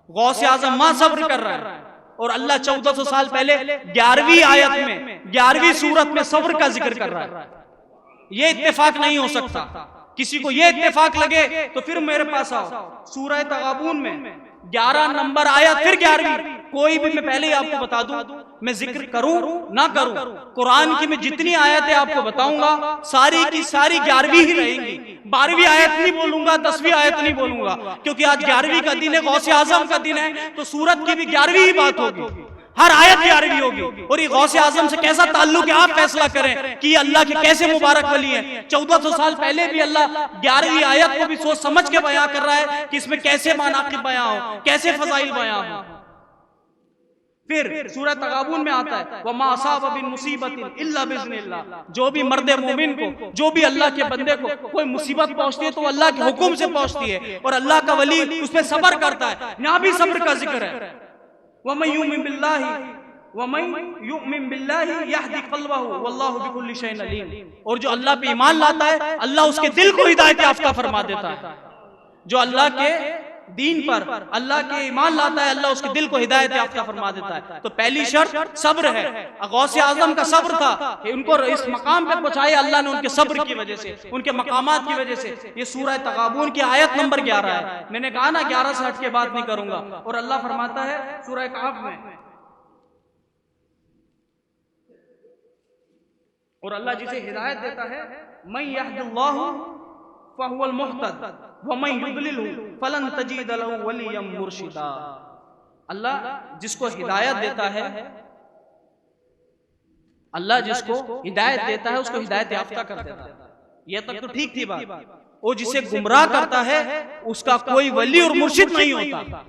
गौसे आज़म मां सब्र कर रहा है और अल्लाह 1400 साल पहले 11वीं आयत में 11वीं सूरत में सब्र का जिक्र कर रहा है। ये इत्तेफाक नहीं हो सकता। किसी को ये इत्तेफाक लगे तो फिर मेरे पास आओ, सूरह तगाबून में 11 नंबर आयत, फिर 11वीं। कोई भी, मैं पहले ही आपको बता दूं, मैं जिक्र करूं ना करूं, कुरान की मैं जितनी आयतें आपको बताऊंगा सारी की सारी 11वीं ही रहेंगी। 12वीं आयत नहीं बोलूंगा, 10वीं आयत नहीं बोलूंगा, क्योंकि आज 11वीं का दिन है, गौसे आजम का दिन है, तो सूरत की भी 11वीं ही बात होगी, हर आयत 11वीं होगी। और ये गौसे आजम से कैसा ताल्लुक है, आप फैसला करें कि अल्लाह के कैसे मुबारक वली हैं। 1400 साल पहले भी अल्लाह 11वीं आयत को भी सोच समझ के बयां कर रहा है कि इसमें कैसे मानाक़िब बयां हो, कैसे फजाइल बयां हो। फिर सूरह तगाबून में आता है वमा असाब बिन मुसीबतिन इल्ला बिइज़्निल्लाह। जो भी मर्द मोमिन को, जो भी अल्लाह के बंदे को कोई मुसीबत पहुंचती है तो अल्लाह के हुक्म से पहुंचती है और अल्लाह का वली उस पर सब्र करता है। यहाँ भी सब्र का जिक्र है। वमन युमिन बिल्लाहि यहदी क़ल्बहु वल्लाहु बिकुल्लि शैइन अलीम। और जो अल्लाह पे ईमान लाता है अल्लाह उसके दिल को हिदायत याफ्ता फरमा देता है। जो अल्लाह के दीन पर, अल्लाह के ईमान लाता है, अल्लाह उसके दिल को हिदायत याफ्ता फरमा देता है। तो पहली शर्त सब्र है। गौसे आजम का सब्र था, उनको इस मकाम पे पहुंचाया अल्लाह ने उनके सब्र की वजह से, उनके मकामात की वजह से। ये सूरह तगाबून की आयत नंबर 11 है। मैंने कहा ना 11 से हट के बात नहीं करूंगा। और अल्लाह फरमाता है सूरह कहफ में, और अल्लाह जिसे हिदायत देता है, मन यहदिल्लाहु फहुवल मुहतद व मन युद्लिलहु फलन तजीद लहु वलिय्यम मुर्शिदा। अल्लाह जिसको हिदायत देता है, अल्लाह जिसको हिदायत देता है उसको हिदायत याफ्ता कर देता है। ये तक तो ठीक थी बात। और जिसे गुमराह करता है उसका कोई वली और मुर्शिद नहीं होता।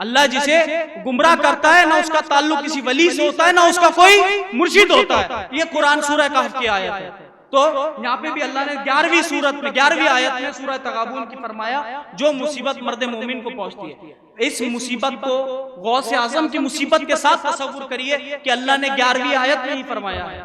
अल्लाह जिसे गुमराह करता है ना उसका ताल्लुक किसी वली से होता है ना उसका कोई मुर्शिद होता है। ये कुरान सूरह कहफ की आयत है। तो यहाँ पे भी अल्लाह ने 11वीं सूरत में 11वीं आयत में सूरह तगाबून की फरमाया जो मुसीबत मर्द मोमिन को पहुंचती है, इस मुसीबत को गौसे आजम की मुसीबत के साथ तसव्वुर करिए कि अल्लाह ने 11वीं आयत में ही फरमाया है।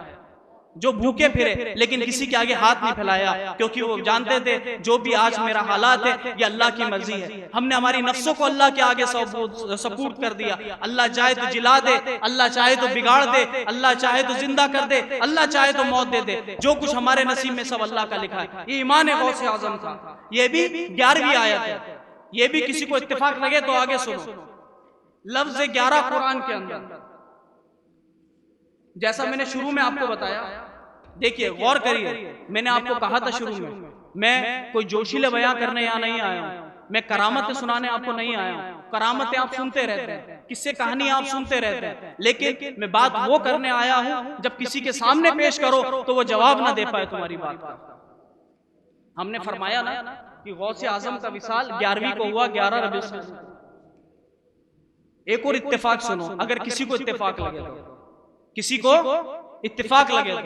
जो भूखे फिरे लेकिन किसी के आगे हाथ नहीं फैलाया, क्योंकि वो जानते थे जो भी आज मेरा हालात है ये अल्लाह की मर्जी है। हमने हमारी नफ्सों को अल्लाह के आगे सपूर्द कर दिया। अल्लाह चाहे तो जिला दे, अल्लाह चाहे तो बिगाड़ दे, अल्लाह चाहे तो जिंदा कर दे, अल्लाह चाहे तो मौत दे दे। जो कुछ हमारे नसीब में सब अल्लाह का लिखा है। ये ईमान गौसे आजम था। ये भी 11वीं आयत है। ये भी किसी को इत्तेफाक लगे तो आगे सुनो। लफ्ज 11 कुरान के अंदर, जैसा मैंने शुरू में आपको बताया, देखिए गौर करिए, मैंने आपको कहा था शुरू में मैं कोई जोशीले बयां करने यहाँ नहीं आया हूं, मैं करामतें सुनाने आपको नहीं आया हूं। करामतें आप सुनते रहते हैं, किस्से कहानी आप सुनते रहते हैं, लेकिन मैं बात वो करने आया हूं जब किसी के सामने पेश करो तो वो जवाब ना दे पाए तुम्हारी बात का। हमने फरमाया ना कि गौसे आजम का विसाल 11वीं को हुआ, 11 रबीउल अव्वल। एक और इत्तेफाक सुनो, अगर किसी को इत्तेफाक लगे तो, किसी को इत्तेफाक लगे तो,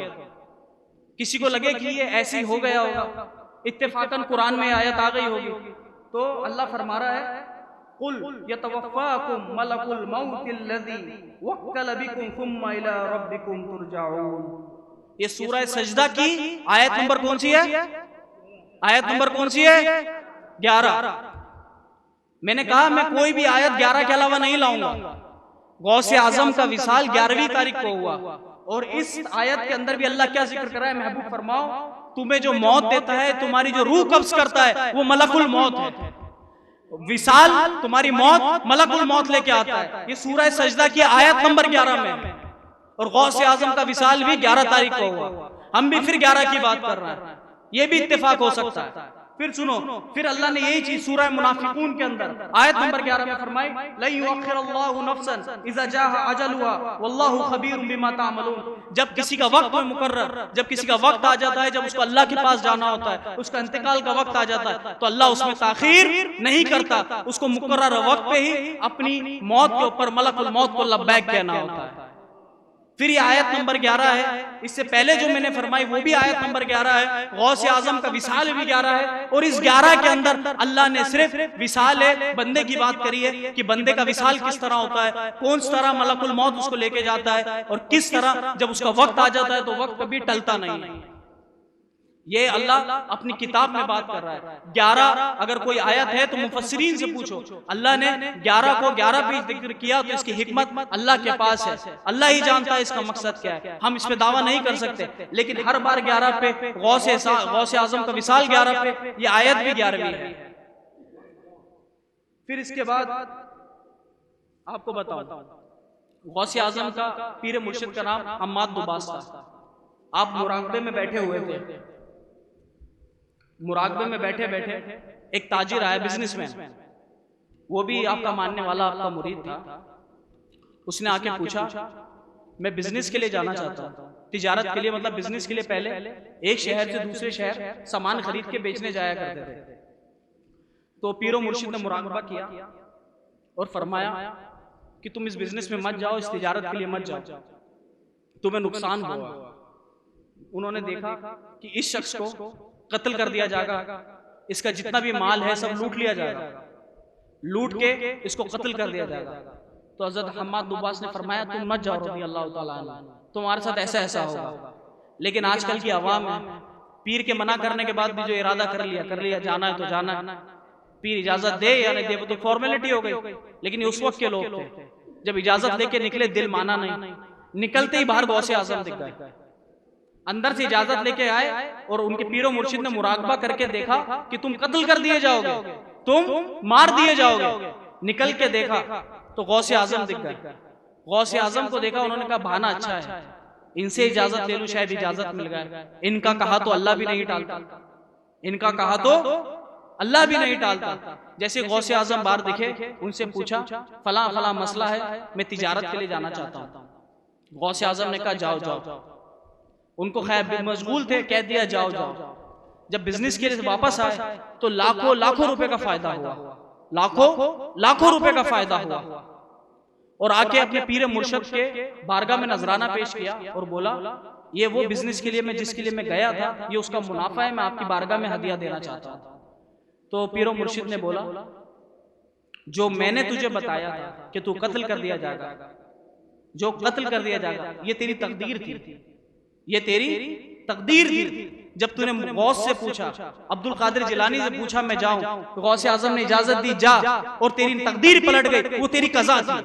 किसी को लगे कि ये ऐसी हो गया होगा, इत्तेफाकन कुरान में आयत आ गई होगी, तो अल्लाह फरमा रहा है कुल यतवफ़्फ़ाकुम मलकुल मौतिल्लज़ी वक्कल बिकुम सुम्मा इला रब्बिकुम तुरजाऊन। ये सूरह सजदा की आयत नंबर कौन सी है? आयत नंबर कौन सी है? 11। मैंने कहा मैं कोई भी आयत 11 के अलावा नहीं लाऊंगा। गौसे आजम का विसाल 11वीं तारीख को हुआ, और इस आयत के अंदर भी अल्लाह क्या जिक्र कर रहा है, महबूब फरमाओ तुम्हें जो मौत देता है, तुम्हारी जो रूह कब्ज करता है वो मलकुल मौत है। विसाल तुम्हारी मौत मलकुल मौत लेके आता है। ये सूरह सजदा की आयत नंबर 11 में है। और गौसे आजम का विसाल भी 11 तारीख को हुआ। हम भी फिर 11 की बात कर रहे हैं, ये भी इत्तेफाक हो सकता है। फिर सुनो, फिर अल्लाह ने यही चीज सूरह मुनाफिकून के अंदर आयत नंबर 11 में फरमाई, ला युअख्खिरुल्लाहु नफ्सन इज़ा जाअ अजलुहा वल्लाहु खबीरुम बिमा तामलून। जब किसी का वक्त हो मुकर्रर, जब किसी का वक्त आ जाता है, जब उसको अल्लाह के पास जाना होता है, उसका इंतकाल का वक्त आ जाता है, तो अल्लाह उसमें ताखीर नहीं करता, उसको मुकर्रर वक्त पे ही अपनी मौत के ऊपर मलकुल मौत को लब्बैक कहना होता है। फिर ये आयत नंबर 11 है। इससे पहले जो मैंने फरमाई वो भी आयत नंबर 11 है। गौसे आजम का विसाल भी 11 है। और इस 11 के अंदर अल्लाह ने सिर्फ विसाल बंदे की बात करी है कि बंदे का विसाल किस तरह होता है, कौन सी तरह मलकुल मौत उसको लेके जाता है, और किस तरह जब उसका वक्त आ जाता है तो वक्त कभी टलता नहीं है। ये अल्लाह अपनी किताब में बात कर रहा है। 11 अगर कोई आयत है तो मुफस्सिरीन से पूछो, अल्लाह ने 11 को 11 पे जिक्र किया तो इसकी हिकमत अल्लाह के पास है, अल्लाह ही जानता है इसका मकसद क्या है। हम इस पे दावा नहीं कर सकते, लेकिन हर बार 11 पे गौसे आजम का विसाल 11 पे, ये आयत भी 11वीं है। फिर इसके बाद आपको बताऊं, गौसे आजम का पीर मुर्शिद का नाम हम्माद दुबास था। आप मुराकबे में बैठे हुए थे, मुराकबे में बैठे बैठे एक ताजिर आया, बिजनेसमैन, वो भी आपका मानने वाला, आपका मुरीद था। उसने आके पूछा मैं बिजनेस के लिए जाना चाहता हूँ, तिजारत के लिए, मतलब बिजनेस के लिए पहले एक शहर से दूसरे शहर सामान खरीद के बेचने जाया करते थे। तो पीरो मुर्शिद ने मुराकबा किया और फरमाया कि तुम इस बिजनेस में मत जाओ, इस तिजारत के लिए मत जाओ, तुम्हें नुकसान होगा। उन्होंने देखा कि इस शख्स को कत्ल कर दिया जाएगा, इसका जितना भी माल है सब लूट लिया जाएगा, लूट के इसको कत्ल कर दिया जाएगा। तो हज़रत हम्माद दुबास ने फरमाया तुम मत जाओ रज़ी अल्लाह ताला अन्हु, तुम्हारे साथ ऐसा ऐसा होगा। लेकिन आजकल की आवाम है, पीर के मना करने के बाद भी जो इरादा कर लिया जाना है तो जाना है, पीर इजाजत दे या नहीं दे वो तो फॉर्मेलिटी हो गई। लेकिन उस वक्त के लोग थे, जब इजाजत लेके निकले दिल माना नहीं, निकलते ही बाहर गौसे आजम दिख गए। अंदर से इजाजत लेके आए और उनके पीरो मुर्शिद ने मुराकबा करके देखा कि तुम कत्ल कर दिए जाओगे, तुम मार दिए जाओगे। निकल के देखा तो गौसे आजम दिख गए। गौसे आजम को देखा, उन्होंने कहा बहाना अच्छा है, इनसे इजाजत ले लूं, शायद इजाजत मिल जाए। इनका कहा तो अल्लाह भी नहीं टालता, इनका कहा तो अल्लाह भी नहीं टालता। जैसे गौसे आजम बाहर दिखे, उनसे पूछा फला फला मसला है, मैं तिजारत के लिए जाना चाहता हूँ। गौसे आजम ने कहा जाओ जाओ। उनको खैर मशगूल थे, कह दिया जाओ जाओ। जब बिजनेस के लिए वापस आए तो लाखों लाखों रुपए का फायदा हुआ, लाखों रुपए का फायदा हुआ। और आके अपने पीर मुर्शिद के बारगाह में नजराना पेश किया और बोला ये वो बिजनेस के लिए मैं जिसके लिए मैं गया था, ये उसका मुनाफा है, मैं आपकी बारगाह में हदिया देना चाहता हूँ। तो पीर मुर्शिद ने बोला जो मैंने तुझे बताया था कि तू कत्ल कर दिया जाएगा, जो कत्ल कर दिया जाएगा, ये तेरी तकदीर थी, ये तेरी तकदीर थी। जब तूने गौस से पूछा, अब्दुल कादिर जिलानी से पूछा मैं जाऊं, तो गौस आजम ने इजाजत दी जा, और तेरी तकदीर पलट गई, वो तेरी कज़ा थी।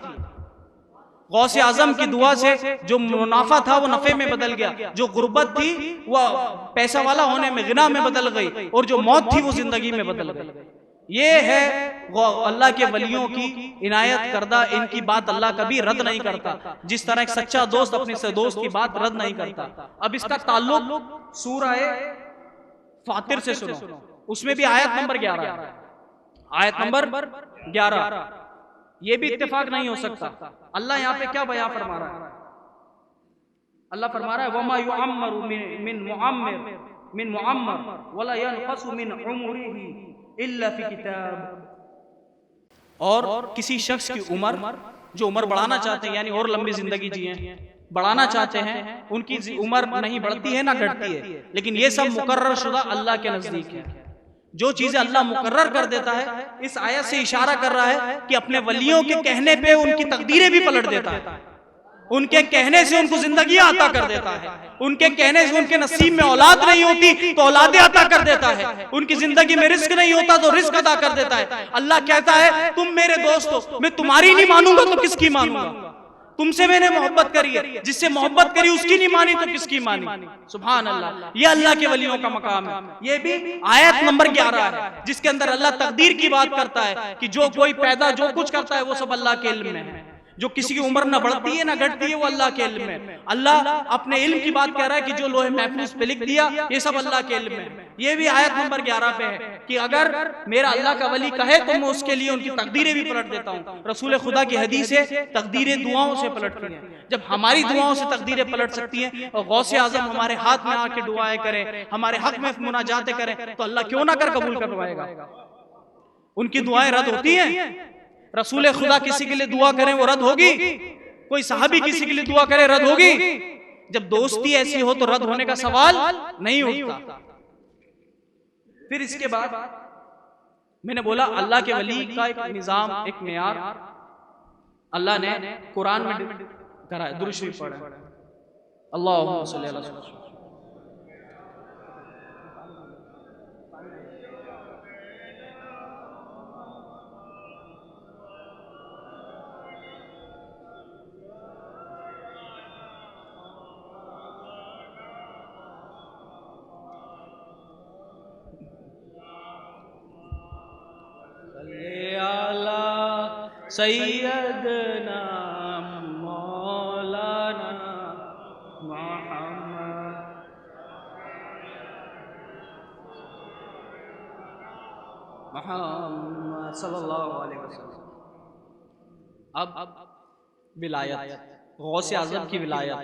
गौस आजम की दुआ से जो मुनाफा था वो नफे में बदल गया, जो गुर्बत थी वो पैसा वाला होने में, गिना में बदल गई, और जो मौत थी वो जिंदगी में बदल गई। ये है अल्लाह के वलियों की इनायत करदा, इनकी बात अल्लाह कभी रद्द नहीं करता, जिस तरह एक सच्चा दोस्त अपने से दोस्त की बात रद्द नहीं करता। अब इसका ताल्लुक सूरह फातिर से सुनो, उसमें भी आयत नंबर 11, आयत नंबर 11। ये भी इत्तेफाक नहीं हो सकता। अल्लाह यहाँ पे क्या बयां फरमा रहा है? अल्लाह फरमा रहा है वमा युअम्मरु मिन मुअम्मर वला यनक़सु मिन उम्रिही इल्ला फी किताब। और किसी शख्स की उम्र, जो उम्र बढ़ाना चाहते हैं यानी और लंबी जिंदगी जिए, बढ़ाना चाहते हैं, उनकी उम्र नहीं बढ़ती है ना घटती है, लेकिन ये सब मुकर्रर शुदा अल्लाह के नजदीक है। जो चीजें अल्लाह मुकर्रर कर देता है, इस आयत से इशारा कर रहा है कि अपने वलियों के कहने पे उनकी तकदीरें भी पलट देता है। उनके कहने से उनको जिंदगी अता कर देता है, उनके कहने से उनके नसीब में औलाद नहीं होती तो औलादे अता कर देता है, उनकी जिंदगी में रिस्क नहीं होता तो रिस्क अता कर देता है। अल्लाह कहता है तुम मेरे दोस्त हो, मैं तुम्हारी नहीं मानूंगा तो किसकी मानूंगा? तुमसे मैंने मोहब्बत करी है, जिससे मोहब्बत करी उसकी नहीं मानी तो किसकी मानी? सुभान अल्लाह, ये अल्लाह के वलियों का मकाम है। ये भी आयत नंबर 11 है, जिसके अंदर अल्लाह तकदीर की बात करता है कि जो कोई पैदा जो कुछ करता है वो सब अल्लाह के इल्म में है। जो किसी की उम्र ना बढ़ती है ना घटती है वो अल्लाह के इल्म में। अल्लाह अपने इल्म की बात कह रहा है कि जो लोहे महफूज पे लिख दिया ये सब अल्लाह के इल्म में। ये भी आयत नंबर 11 पे है कि अगर मेरा अल्लाह का वली कहे तो मैं उसके लिए उनकी तकदीरें भी पलट देता हूँ। रसूल खुदा की हदीस है तकदीरें दुआओं से पलटती हैं। जब हमारी दुआओं से तकदीरें पलट सकती हैं और गौसे आजम हमारे हाथ में आके दुआएं करें, हमारे हक में मुनाजातें करें, तो अल्लाह क्यों ना कर कबूल करवाएगा? उनकी दुआएं रद्द होती हैं? रसूल खुदा किसी के लिए दुआ करें वो रद्द होगी? कोई सहाबी किसी के लिए दुआ करे रद्द होगी? जब दोस्ती ऐसी हो तो रद्द होने का सवाल नहीं उठता। फिर इसके बाद मैंने बोला अल्लाह के वली का एक निजाम, एक मेयार अल्लाह ने कुरान में करा है। दुरूद शरीफ पढ़े अल्लाहुम्मा सल्ली अला सय्यिदना। सैयदना मौलाना मुहम्मद सल्लल्लाहु अलैहि वसल्लम। अब विलायत, गौसे आज़म की विलायत,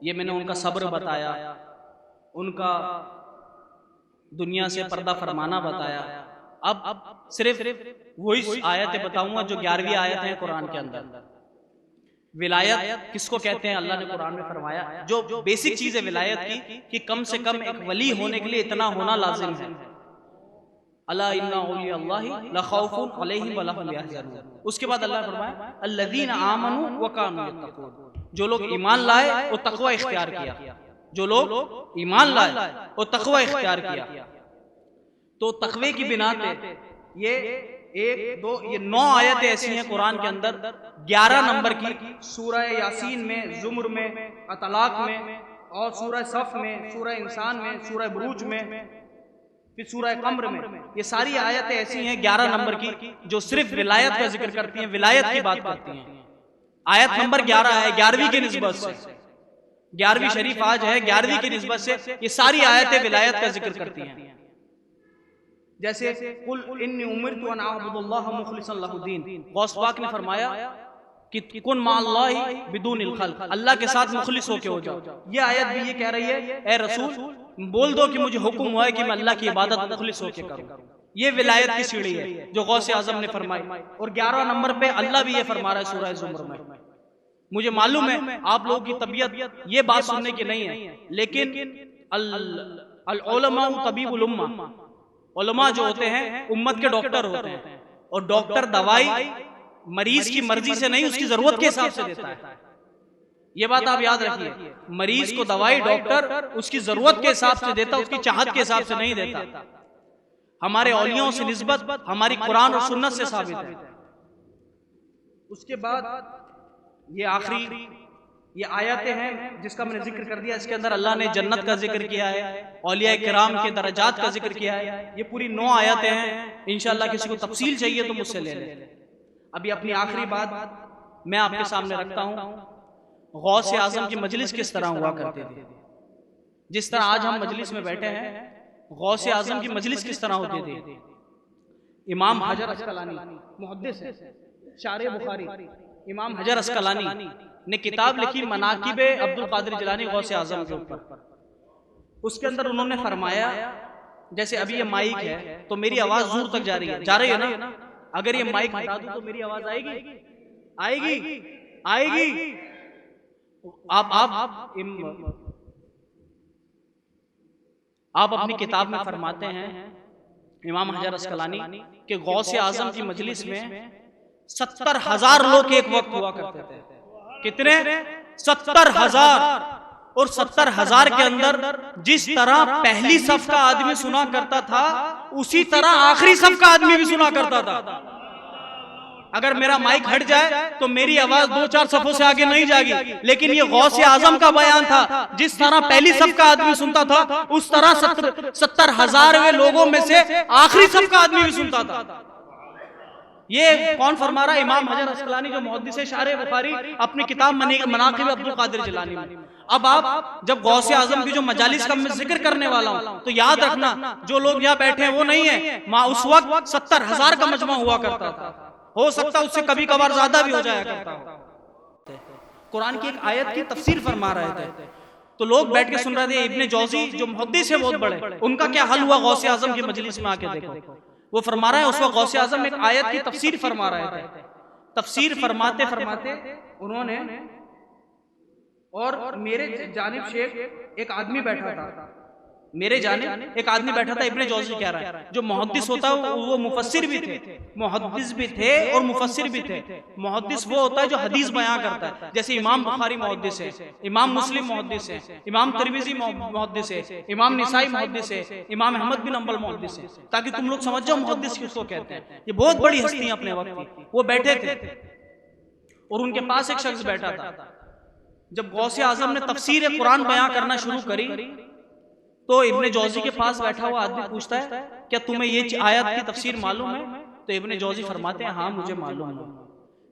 ये मैंने उनका सब्र बताया, उनका दुनिया से पर्दा फरमाना बताया। अब सिर्फ वही आयतें बताऊंगा जो 11वीं आयत है कुरान के अंदर। विलायत किसको कहते हैं अल्लाह ने कुरान में फरमाया, जो बेसिक चीज है विलायत की कि कम से कम एक वली होने के लिए इतना होना लाजिम है। अला इन्ना औलिया अल्लाहि ला खौफुन अलैहिम व ला हुम यहज़नून। उसके बाद अल्लाह फरमाया अल्लज़ीना आमनू व कानू यत्तक़ून, जो लोग ईमान लाए और तक़वा इख्तियार किया, जो लोग ईमान लाए और तक़वा इख्तियार किया। तो तक़वे की बिना पे ये 1 2 ये 9 आयतें ऐसी हैं कुरान के अंदर। 11 नंबर की सूरह यासीन में, जुमर में, अतलाक में, और सूरह सफ में, सूरह इंसान में, सूरह बुरूज में, फिर सूरह कमर में। ये सारी आयतें ऐसी हैं 11 नंबर की जो सिर्फ विलायत का जिक्र करती हैं, विलायत की बात करती हैं। आयत नंबर 11 है 11वीं की निस्बत से, 11वीं शरीफ आज है 11वीं की निस्बत से ये सारी आयतें विलायत का जिक्र करती हैं। जैसे कुल इन्नी उमिरतु अन अअबुदुल्लाह मुखलिसन लहुद्दीन, गौस पाक ने फरमाया कि कुन मअल्लाहि बिदूनिल खल्क, अल्लाह के साथ मुखलिस होके हो जाओ। ये आयत भी ये कह रही है ए रसूल बोल दो कि मुझे हुक्म हुआ है कि मैं अल्लाह की इबादत मुखलिस होके करूं। ये विलायत की सीढ़ी है जो गौसे आजम ने फरमाई। और 11 नंबर पे अल्लाह भी ये फरमा रहा है सूरह जुमर में। मुझे मालूम है आप लोगों की तबीयत ये बात सुनने की नहीं है, लेकिन अल उलमा तबीबुल उम्मा, उलमा जो होते हैं उम्मत के डॉक्टर होते हैं, और डॉक्टर दवाई मरीज की मर्जी से नहीं उसकी जरूरत के हिसाब से देता है। ये बात आप याद रखिए, मरीज को दवाई डॉक्टर उसकी जरूरत के हिसाब से देता, उसकी चाहत के हिसाब से नहीं देता। हमारे औलियों से निस्बत हमारी कुरान और सुन्नत से साबित है। उसके बाद ये आखिरी ये आयतें हैं जिसका मैंने जिक्र कर दिया। इसके अंदर अल्लाह ने जन्नत का जिक्र किया है, औलिया किराम के दरजात का जिक्र किया है। ये पूरी 9 आयतें हैं। इंशाअल्लाह किसी को तफसील चाहिए तो मुझसे ले लें। अभी अपनी आखिरी बात मैं आपके सामने रखता हूँ। गौसे आजम की मजलिस किस तरह हुआ करती थी। जिस तरह आज हम मजलिस में बैठे हैं, गौसे आजम की मजलिस किस तरह होती थी। इमाम हजर अस्कलानी मुहद्दिस है, शारे बुखारी, इमाम हजर अस्कलानी ने किताब लिखी मनाकिब अब्दुल कादिर जिलानी गौसे आजम के ऊपर। उसके अंदर उन्होंने फरमाया जैसे अभी ये माइक है तो मेरी आवाज दूर तक जा रही है ना, अगर ये माइक हटा दूं तो मेरी आवाज आएगी आएगी आएगी। आप अपनी किताब में फरमाते हैं इमाम हजर अस्कलानी के गौसे आजम की मजलिस में 70,000 लोग एक वक्त हुआ करते थे। कितने? 70,000, और 70,000 के अंदर जिस तरह पहली सफ का आदमी सुना करता था, उसी तरह आखिरी सफ का आदमी भी सुना करता था। अगर मेरा माइक हट जाए तो मेरी आवाज 2-4 सफों से आगे नहीं जाएगी, लेकिन ये गौसे आजम का बयान था। जिस तरह पहली सफ का आदमी सुनता था, उस तरह 70,000वें लोगों में से आखिरी सफ का आदमी भी सुनता था। ये कौन फरमा रहा है? इमाम हजर अस्कलानी, जो मुहद्दिस शारे बुखारी, अपनी किताब मनाक़िब अब्दुल कादिर जिलानी में। अब आप जब गौसे आजम की जो मजालिस का मैं जिक्र करने वाला हूं, तो याद रखना जो लोग यहाँ बैठे हैं वो नहीं है। उस वक्त 70,000 का मजमा हुआ करता था, हो सकता उससे कभी कभार ज्यादा भी हो जाया करता। कुरान की एक आयत की तफसीर फरमा रहे थे, तो लोग बैठ के सुन रहे थे। इब्ने जौजी जो मुहद्दिस है बहुत बड़े, उनका क्या हाल हुआ गौसे आजम की मजलिस में आके देखो। वो फरमा रहा है, उस वक्त गौसे आजम एक आयत की तफसीर फरमा रहे थे। तफसीर फरमाते फरमाते उन्होंने, और मेरे जानिब शेख एक आदमी बैठा था, मेरे जानिब एक आदमी बैठा था। इब्ने जौजी कह रहा है, जो मुहद्दिस होता है वो मुफस्सिर भी थे, मुहद्दिस भी थे और मुफस्सिर भी थे। मुहद्दिस वो होता है जो हदीस बयां करता है, जैसे इमाम बुखारी मुहद्दिस है, इमाम मुस्लिम मुहद्दिस है, इमाम तिरमिज़ी मुहद्दिस है, इमाम निसाई मुहद्दिस है, इमाम अहमद बिन हंबल मुहद्दिस है, ताकि तुम लोग समझ जाओ मुहद्दिस किसको कहते हैं। ये बहुत बड़ी हस्ती अपने वक्त की। वो बैठे थे और उनके पास एक शख्स बैठा था। जब गौसे आजम ने तफसीर कुरान बयां करना शुरू करी, तो इब्ने जौजी के पास बैठा हुआ आदमी पूछता है, क्या तुम्हें ये आयत की तफसीर मालूम है? तो इब्ने जौजी फरमाते हैं, हाँ मुझे मालूम है।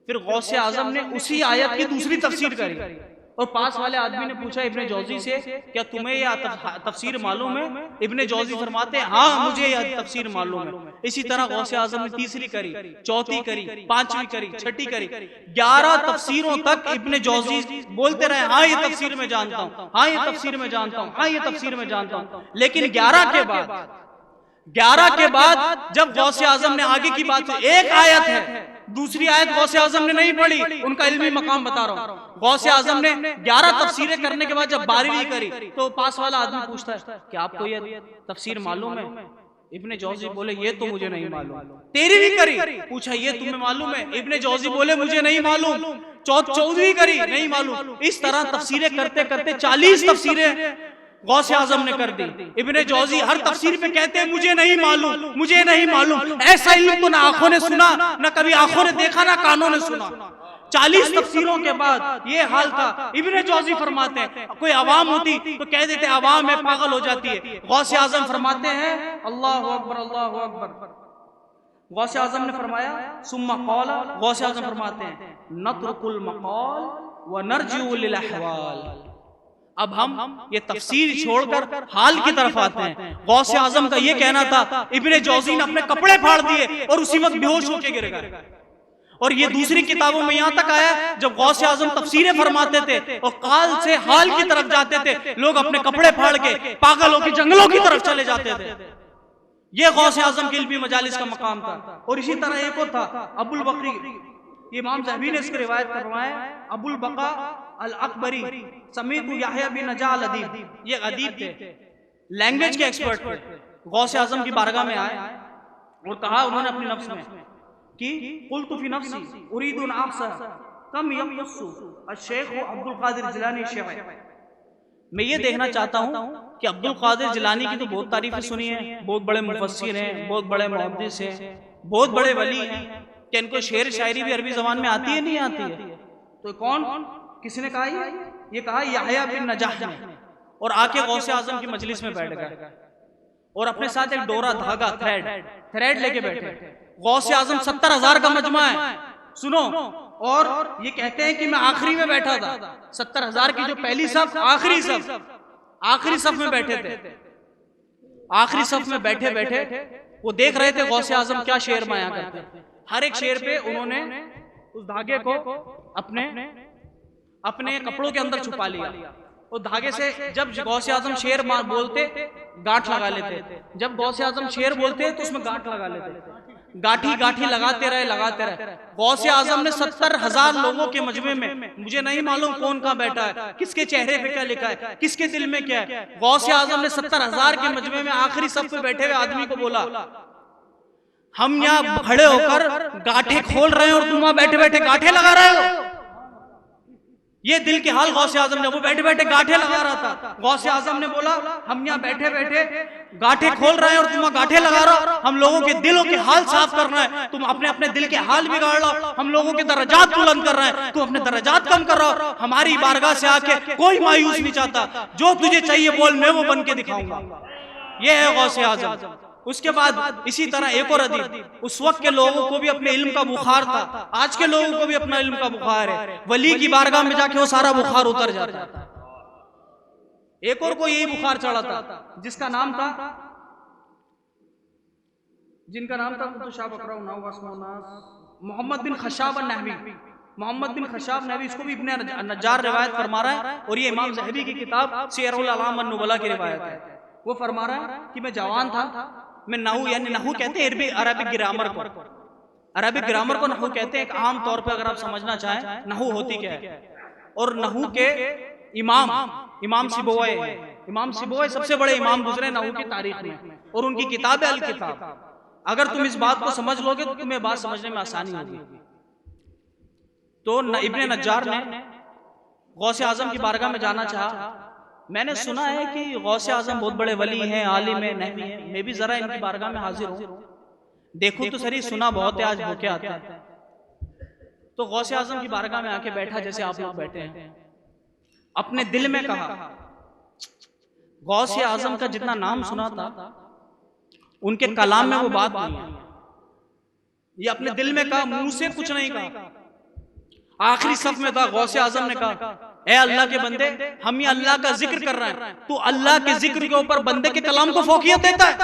फिर गौसे आजम ने उसी आयत की दूसरी तफसीर करी, और पास वाले आदमी ने पूछा इब्ने जौजी से, क्या तुम्हें यह तफसीर मालूम है? इब्ने जौजी फरमाते हैं, हाँ मुझे यह तफसीर मालूम है। इसी तरह गौसे आजम ने तीसरी करी, चौथी करी, पांचवी करी, छठी करी, 11 तफसीरों तक इब्ने जौजी बोलते रहे, हाँ ये तफसीर में जानता हूँ, हाँ ये तफसीर में जानता हूँ, हाँ ये तफसीर में जानता हूँ। लेकिन 11 के बाद जब गौसे आजम ने आगे की बात, एक आयत है, दूसरी आयत गौसे आजम ने नहीं पढ़ी, उनका इल्मी मकाम बता रहा हूँ। गौसे आजम ने 11 तफसीरें करने के बाद जब 12वीं करी, तो पास वाला आदमी पूछता है, क्या आपको ये तफसीर मालूम है? इब्ने जौजी बोले, ये तो मुझे नहीं मालूम। 13वीं करी, पूछा ये तुम्हें मालूम है? इब्ने जौजी बोले, मुझे नहीं मालूम। 14वीं करी, नहीं मालूम। इस तरह तफसीरें करते करते 40 तफसीरें गौसे आजम ने कर दी। इब्ने जौजी हर तफसीर पे कहते हैं, मुझे नहीं मालूम, मुझे नहीं मालूम। ऐसा इल्म तो ना आंखों ने सुना, ना कभी आंखों ने देखा, ना कानों ने सुना। 40 तफसीरों के बाद ये हाल था। इब्ने जौजी फरमाते हैं, कोई अवाम होती तो कह देते अवाम है, पागल हो जाती है। गौसे आजम फरमाते हैं, अल्लाहु अकबर, अल्लाहु अकबर। गौसे आजम ने फरमाया, सुम्मा क़ौला, गौसे आजम फरमाते हैं, नत्रुकुल मक़ाल व नरजिउ लिल अहवाल। अब हम ये तफसीर छोड़कर हाल की तरफ आते हैं। गौसे आजम का ये कहना था, इब्ने जौजी ने अपने कपड़े फाड़ दिए और उसी वक्त बेहोश होकर गिर गए। और ये दूसरी किताबों में यहां तक आया, जब गौसे आजम तफसीरें फरमाते थे और काल से हाल की तरफ जाते थे, लोग अपने कपड़े फाड़ के पागल होकर जंगलों की तरफ चले जाते थे। ये गौसे आजम के इल्मी मजालिस का मकाम था। और इसी तरह एक और था, अबुल बकरी, इमाम ज़हबी ने इसकी रिवायत करवाया, अबुल बका अल अकबरी समीत याहया बिन नजा अल अदीब। ये अदीब थे, लैंग्वेज के एक्सपर्ट थे। गौसे आजम की बारगाह में आए और कहा उन्होंने अपने नफ्स में कि कुल्तु फी नफ्सी उरीदु अन अक्सा कम यमसु अश-शेख अब्दुल कादिर जिलानी शेख। मैं ये देखना चाहता हूँ कि अब्दुल कादिर जिलानी की तो बहुत तारीफें सुनी है, बहुत बड़े मुफस्सिर हैं, बहुत बड़े मुहद्दिस हैं, बहुत बड़े वली हैं, कि इनको शेर शायरी भी अरबी ज़बान में आती है, नहीं आती है? तो कौन, किसी ने कहा ये कहा याहया बिन नजाह ने। और आके गौसे आजम की मजलिस में बैठ गए और अपने साथ एक डोरा, धागा, थ्रेड लेके बैठे। गौसे आजम 70,000 का मजमा है, सुनो। और ये कहते हैं कि मैं आखिरी में बैठा था। 70,000 की जो पहली सफ, आखिरी सफ में बैठे थे। आखिरी सफ में बैठे बैठे वो देख रहे थे गौसे आजम क्या शेर बयां करते हैं। हर एक शेर पे उन्होंने उस धागे को अपने कपड़ों के अंदर छुपा लिया। और धागे से जब गौसे आजम शेर बोलते, गांठ लगा लेते। जब गौसे आजम शेर बोलते तो उसमें गांठ लगा लेते। गाठी लगाते रहे। गौसे आजम ने 70,000 लोगों के मजमे में, मुझे नहीं मालूम कौन कहाँ बैठा है, किसके चेहरे पे क्या लिखा है, किसके दिल में क्या है, गौसे आजम ने 70,000 के मजमे में आखिरी सफ पे बैठे हुए आदमी को बोला, हम यहाँ खड़े होकर गांठें खोल रहे हैं और तुम वहां बैठे बैठे गांठें लगा रहे हो। ये दिल के हाल गौसे आजम ने, वो बैठे बैठे गांठे लगा रहा था। गौसे आजम ने बोला हम यहाँ बैठे बैठे गांठे खोल रहे हैं और तुम गांठे लगा रहे हो, हम लोगों के दिलों के हाल साफ करना है, तुम अपने अपने दिल के हाल बिगाड़ रहे हो, हम लोगों के दर्जात बुलंद कर रहे हैं, तुम अपने दर्जात कम कर रहे हो। हमारी बारगाह से आके कोई मायूस नहीं चाहता, जो तुझे चाहिए बोल, मैं वो बन के दिखाऊंगा। ये है गौसे आजम। उसके बाद इसी तरह एक और अदीब, उस वक्त के लोगों को भी अपने इल्म का बुखार था, आज के लोगों को भी अपना इल्म का बुखार है। वली की बारगाह में जाके वो सारा बुखार उतर जाता है। एक और को यही बुखार चढ़ा था, जिनका नाम था मोहम्मद बिन खशाब नहवी। मोहम्मद बिन खशाब नहवी, इसको भी इब्ने नज्जार रिवायत फरमा रहा है, और ये इमाम ज़हबी की किताब सियरुल अलाम वन-नुबला की रिवायत है। वो फरमा रहा है कि मैं जवान था, मैं नहू, यानी नहू कहते हैं अरबिक ग्रामर को, अरबिक ग्रामर को नहू कहते हैं। एक आम तौर पे अगर आप समझना चाहें नहू होती क्या है, और नहू के इमाम सिबोए, इमाम सिबोए सबसे बड़े इमाम गुजरे नहू की तारीख में, और उनकी किताब है अल किताब। अगर तुम इस बात को समझ लोगे तो तुम्हें बात समझने में आसानी होगी। तो इब्ने नज्जार ने गौसे आजम की बारगाह में जाना चाहा। मैंने सुना है कि गौसे आजम बहुत बड़े वली हैं, आलिम हैं, नहवी हैं, मैं भी जरा इनकी बारगाह में हाजिर हूँ, देखूं तो सही, सुना बहुत है, आज भूखे आते हैं। तो गौसे आजम की बारगाह में आके बैठा जैसे आप लोग बैठे हैं, अपने दिल में कहा, गौसे आजम का जितना नाम सुना था उनके कलाम में वो बात नहीं है। ये अपने दिल में कहा, मुंह से कुछ नहीं कहा। आखिरी सफ में था, गौसे आजम ने कहा, ए अल्लाह के बंदे, हम ये अल्लाह का जिक्र कर रहे हैं, तू अल्लाह के जिक्र के ऊपर बंदे के कलाम को फौकियत देता है।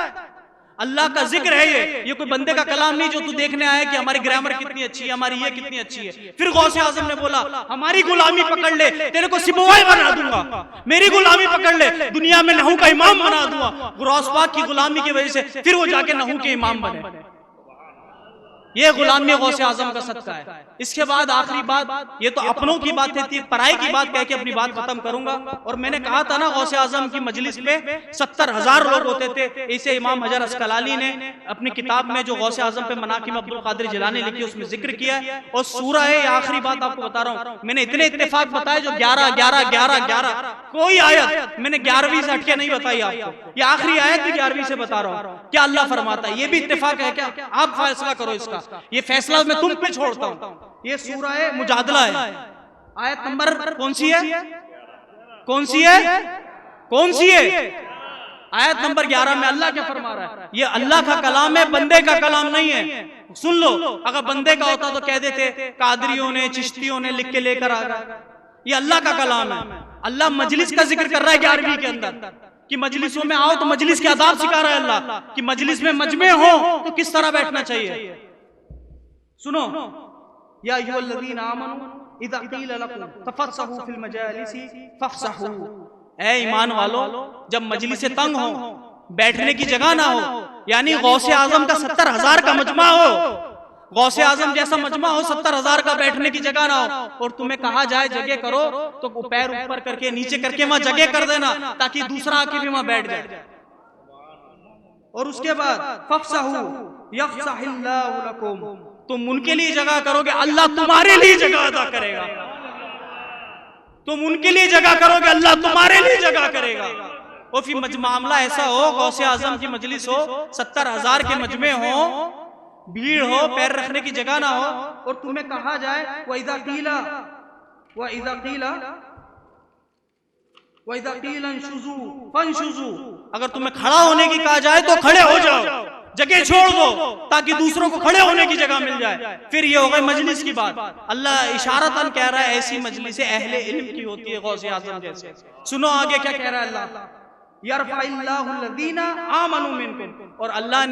अल्लाह का जिक्र है ये कोई बंदे का कलाम नहीं जो तू देखने आया कि हमारी ग्रामर कितनी अच्छी है, हमारी ये कितनी अच्छी है। फिर गौसे आजम ने बोला, हमारी गुलामी पकड़ ले, तेरे को सिबोए बना दूंगा, मेरी गुलामी पकड़ ले, दुनिया में नहू का इमाम बना दूंगा। गौस पाक की गुलामी की वजह से फिर वो जाके नहू के इमाम बने। ये गुलामी गौसे आजम का सदका है। इसके बाद आखिरी बात, ये तो अपनों की बात थी, पराई की बात कह के अपनी बात खत्म करूंगा। और मैंने कहा था ना, गौसे आजम की मजलिस में 70,000 लोग होते थे। इसे इमाम हजर अस्कलानी ने अपनी किताब में जो गौसे आजम पे मनाकिब अब्दुल कादिर जिलानी लिखी, उसमें जिक्र किया है। और सूरा है, ये आखिरी बात आपको बता रहा हूँ, मैंने इतने इत्तेफाक बताए जो 11 कोई आयत मैंने 11वीं से हटके नहीं बताई आपको। ये आखिरी आयत भी 11वीं से बता रहा हूँ। क्या अल्लाह फरमाता है, ये भी इत्तेफाक है क्या? आप फैसला करो इसका, ये फैसला मैं तुम पे छोड़ता हूं। ये सूरा है मुजादला है, आयत नंबर कौन सी है? आयत नंबर 11 में अल्लाह क्या फरमा रहा है? ये अल्लाह का कलाम है, बंदे का कलाम नहीं है। सुन लो, अगर बंदे का होता तो कह देते कादरियों ने, चिश्तियों ने लिख के लेकर आ गए। ये अल्लाह का कलाम है। अल्लाह मजलिस का जिक्र कर रहा है 11वीं के अंदर कि मजलिसों में आओ, तो मजलिस के आदाब सिखा रहा है अल्लाह कि मजलिस में मजमे हो तो किस तरह बैठना चाहिए। सुनो, या अय्युहल्लज़ीना आमनू इज़ा क़ीला लकुम तफ़स्सहू फ़िल मजालिसी फ़फ़्सहू। ऐ ईमान वालो, जब मजलिस तंग हो, बैठने की जगह ना हो, यानी गौसे आजम का 70,000 का मजमा हो, गौसे आजम जैसा मजमा हो, 70,000 का बैठने की जगह ना हो, और तुम्हें कहा जाए जगह करो तो पैर ऊपर करके नीचे करके वहां जगह कर देना, ताकि दूसरा आके भी वहां बैठ जाए। और उसके बाद फ़फ़्सहू यफ़्सहिल्लाहु लकुम, तुम उनके लिए जगह करोगे, अल्लाह तुम्हारे लिए जगह अदा करेगा। तुम उनके लिए जगह करोगे, अल्लाह तुम्हारे लिए जगह करेगा। और फिर मामला ऐसा हो, गौसे आजम की मजलिस हो, 70,000 के मजमे हो, भीड़ हो, पैर रखने की जगह ना हो, और तुम्हें कहा जाए वइज़ा क़ीला इंशुज़ू फंशुज़ू, अगर तुम्हें खड़ा होने की कहा जाए तो खड़े हो जाओ, जगह छोड़ दो ताकि दूसरों को खड़े होने की जगह मिल जाए। फिर ये हो गई मजलिस की बात। अल्लाह इशारतन कह रहा है ऐसी मजलिस अहले इल्म की होती है, गौसे आजम जैसे। सुनो आगे क्या कह रहा है अल्लाह, यरफ़इल्लाहुल्लज़ीना आमनू मिनकुम, और अल्लाह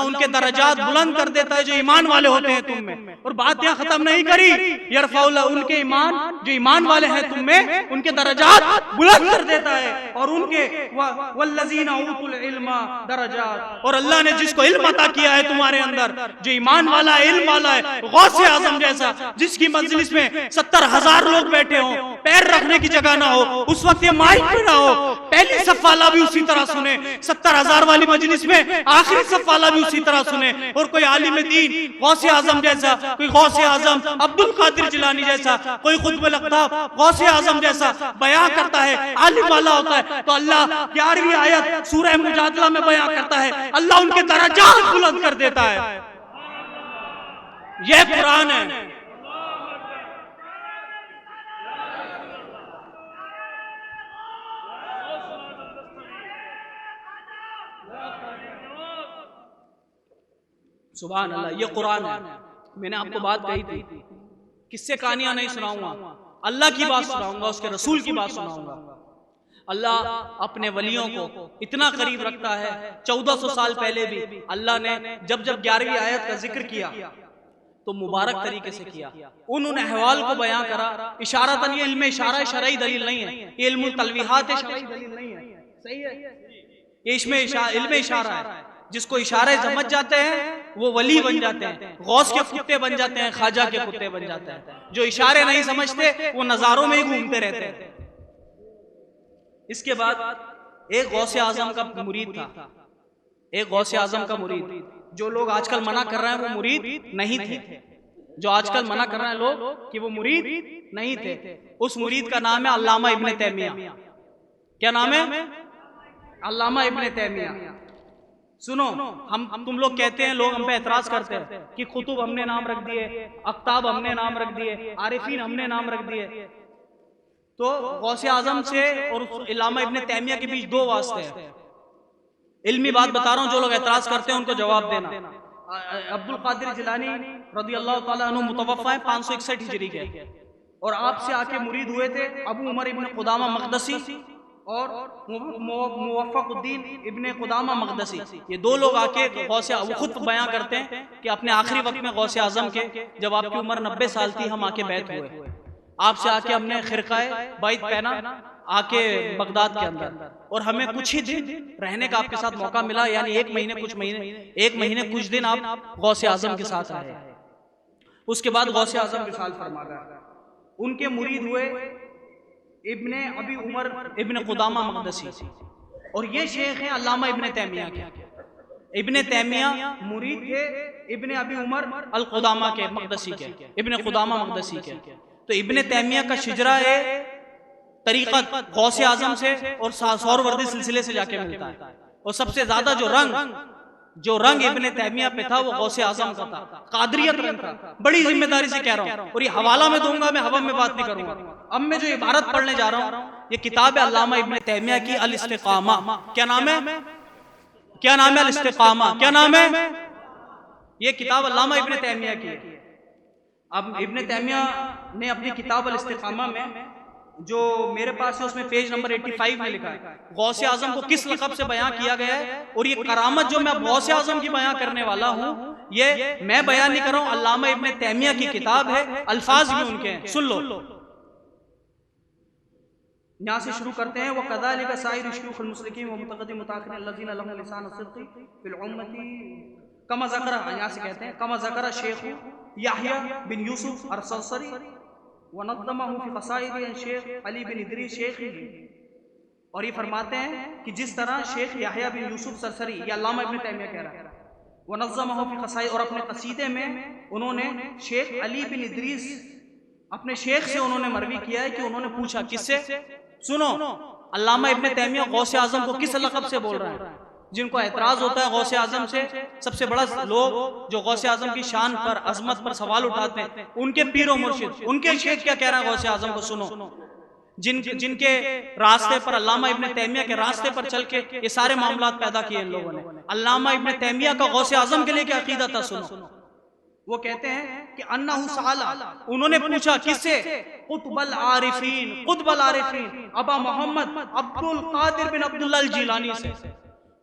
उनके दर्जात बुलंद कर देता है जो ईमान वाले होते हैं तुम में। और बात यहाँ खत्म नहीं करी, यरफ़उल्लाह, उनके ईमान जो ईमान वाले हैं तुम में, उनके दर्जात बुलंद कर देता है। और उनके वल्लज़ीना ऊतुल इल्मा दर्जात, और अल्लाह ने जिसको इल्म अता किया है तुम्हारे अंदर, जो ईमान वाला है, इल्म वाला है, गौसे आजम जैसा, जिसकी मजलिस में 70,000 लोग बैठे हो, पैर रखने की जगह ना हो, उस वक्त ये माइक पे ना हो, पहले पहली सफ वाला भी उसी तरह सुने, 70,000 वाली मजलिस में आखिरी सफ वाला भी उसी तरह सुने। और कोई आलिम दीन गौसे आजम जैसा, कोई गौसे आजम अब्दुल कादिर जिलानी जैसा, कोई खुतबुल अख्ताब गौसे आजम जैसा बयां करता है, आलिम वाला होता है, तो अल्लाह 11वीं आयत सूरह मुजादला में बयां करता है, अल्लाह उनके दर्जात बुलंद कर देता है। यह कुरान है। सुभान अल्लाह, ये कुरान है। मैंने आपको बात कही थी, किससे कहानियां नहीं सुनाऊंगा, अल्लाह की बात सुनाऊंगा, उसके रसूल की बात सुनाऊंगा। अल्लाह अपने वलियों को इतना करीब रखता है। 1400 साल पहले भी अल्लाह ने जब 11वीं आयत का जिक्र किया तो मुबारक तरीके से किया, उन अहवाल को बयां करा। इशारतन, ये इल्म इशारा शरई दलील नहीं है, ये इल्मुल तलवीहात शरई दलील नहीं है, सही है, ये इसमें इल्म इशारा है। जिसको इशारे समझ जाते हैं वो वली बन जाते हैं, गौस के कुत्ते बन जाते हैं, खाजा के कुत्ते बन जाते हैं। जो इशारे नहीं समझते वो नजारों में ही घूमते रहते हैं। इसके बाद एक गौसे आजम का मुरीद था, एक गौसे आजम का मुरीद। जो लोग आजकल मना कर रहे हैं वो मुरीद नहीं थे, जो आजकल मना कर रहे हैं लोग कि वो मुरीद नहीं थे, उस मुरीद का नाम है अल्लामा इब्ने तैमिया। क्या नाम है? अल्लामा इब्ने तैमिया। सुनो, हम तुम लोग कहते हैं, लोग हम पे एतराज करते हैं कि कुतुब हमने नाम रख दिए, अख्ताब हमने नाम रख दिए, आरिफीन हमने नाम रख दिए। तो गौसे आजम से और अल्लामा इब्ने तैमिया के बीच दो वास्ते हैं। इल्मी बात बता रहा हूँ, जो लोग एतराज करते हैं उनको जवाब देना। अब्दुल कादिर जिलानी रज़ी अल्लाह तआला अन्हु मुतवफ़्फ़ा है 561 हिजरी के, और आपसे आके मुरीद हुए थे अबू उमर इब्ने कुदामा मक़दसी और मुवफ़्फ़क़ुद्दीन इब्ने कुदामा मक़दसी। ये दो लोग आके गौसे, वो खुद बयां करते हैं कि अपने आखिरी वक्त में गौसे आजम के, जब आपकी उम्र 90 साल थी, हम आके बैत हुए, आपसे आके हमने खिरकाए बैत पहना आके बगदाद के अंदर, और हमें कुछ ही दिन रहने का आपके साथ मौका मिला, यानी एक महीने कुछ दिन आप गौसे आजम के साथ आए। उसके बाद गौसे आजम विसाल फरमा गए। उनके मुरीद हुए इब्ने अबी उमर इब्ने कुदामा मक़दसी, और ये शेख हैं अल्लामा इब्ने तैमिया के। इब्ने तैमिया मुरीद थे इब्ने अबी उमर अल कुदामा के मक़दसी के, इब्ने कुदामा मक़दसी के। तो इब्ने तैमिया का शिजरा है तरीक़त गौसे आजम से और सौरवर्दी सिलसिले से जाके मिलता है। और सबसे ज्यादा जो रंग इब्ने तैमिया पे था वो गौसे आजम का था, कादरियत रंग था। बड़ी जिम्मेदारी से कह रहा हूँ, और ये हवाला में दूंगा, मैं हवा में बात नहीं करूंगा। अब मैं जो इबारत पढ़ने जा रहा हूँ, ये किताब है अल्लामा इब्ने तैमिया की अल इस्तिक़ामा। क्या नाम है? क्या नाम है? अल इस्तिक़ामा। क्या नाम है? ये किताब अल्लामा इब्ने तैमिया की है। अब इब्ने तैमिया ने अपनी किताब अल इस्तिक़ामा में, जो मेरे पास है, उसमें पेज नंबर 85 में लिखा है गौसे आजम को किस लक़ब से बयां किया गया है। और ये करामत जो मैं गौसे आजम की बयां करने वाला हूँ, ये मैं बयान नहीं कर रहा हूँ, अल्लामा इब्ने तैमिया की किताब है, अल्फाज भी उनके हैं, सुन लो। यहाँ से शुरू करते हैं। वह कज़ालिका साइर शुयूख़ुल मुस्लिकीन व मुतक़द्दिम मुताख़िरीन अल्लज़ीना लहुम लिसान सिद्क़ी फ़िल उम्मती कमा ज़करा, यहाँ से कहते हैं कमा ज़करा शेख याह्या बिन यूसुफ अर-सरसरी वनज़्ज़महु फ़ी क़साइद शेख अली बिन इदरीस शेख। और ये फरमाते हैं कि जिस तरह शेख याह्या बिन यूसुफ सरसरी, या अल्लामा इब्ने तैमिया कह रहा है, वनज़्ज़महु फ़ी क़साइद, और अपने कसीदे में उन्होंने शेख अली बिन इदरीस, अपने शेख से उन्होंने मरवी किया है कि उन्होंने पूछा किससे? सुनो, अल्लामा इब्ने तैमिया गौसे आजम को किस लक़ब से बोल रहे हैं? जिनको एतराज होता है गौसे आजम से, सबसे बड़ा लोग जो गौसे आजम की शान पर, अजमत पर सवाल उठाते हैं, उनके पीर और मुर्शिद, उनके शेख क्या कह रहा है गौसे आजम को सुनो। जिनके रास्ते पर, अल्लामा इब्ने तैमिया के रास्ते पर चल के ये सारे मामलात पैदा किए इन लोगों ने। अल्लामा इब्ने तैमिया का गौसे आजम के लिए क्या अकीदा था, सुनो। वो कहते हैं कि अन्नहु सअला, उन्होंने पूछा किससे? कुतुबल आरिफीन अबा मोहम्मद अब्दुल कादिर बिन अब्दुल्लाह अल जिलानी से।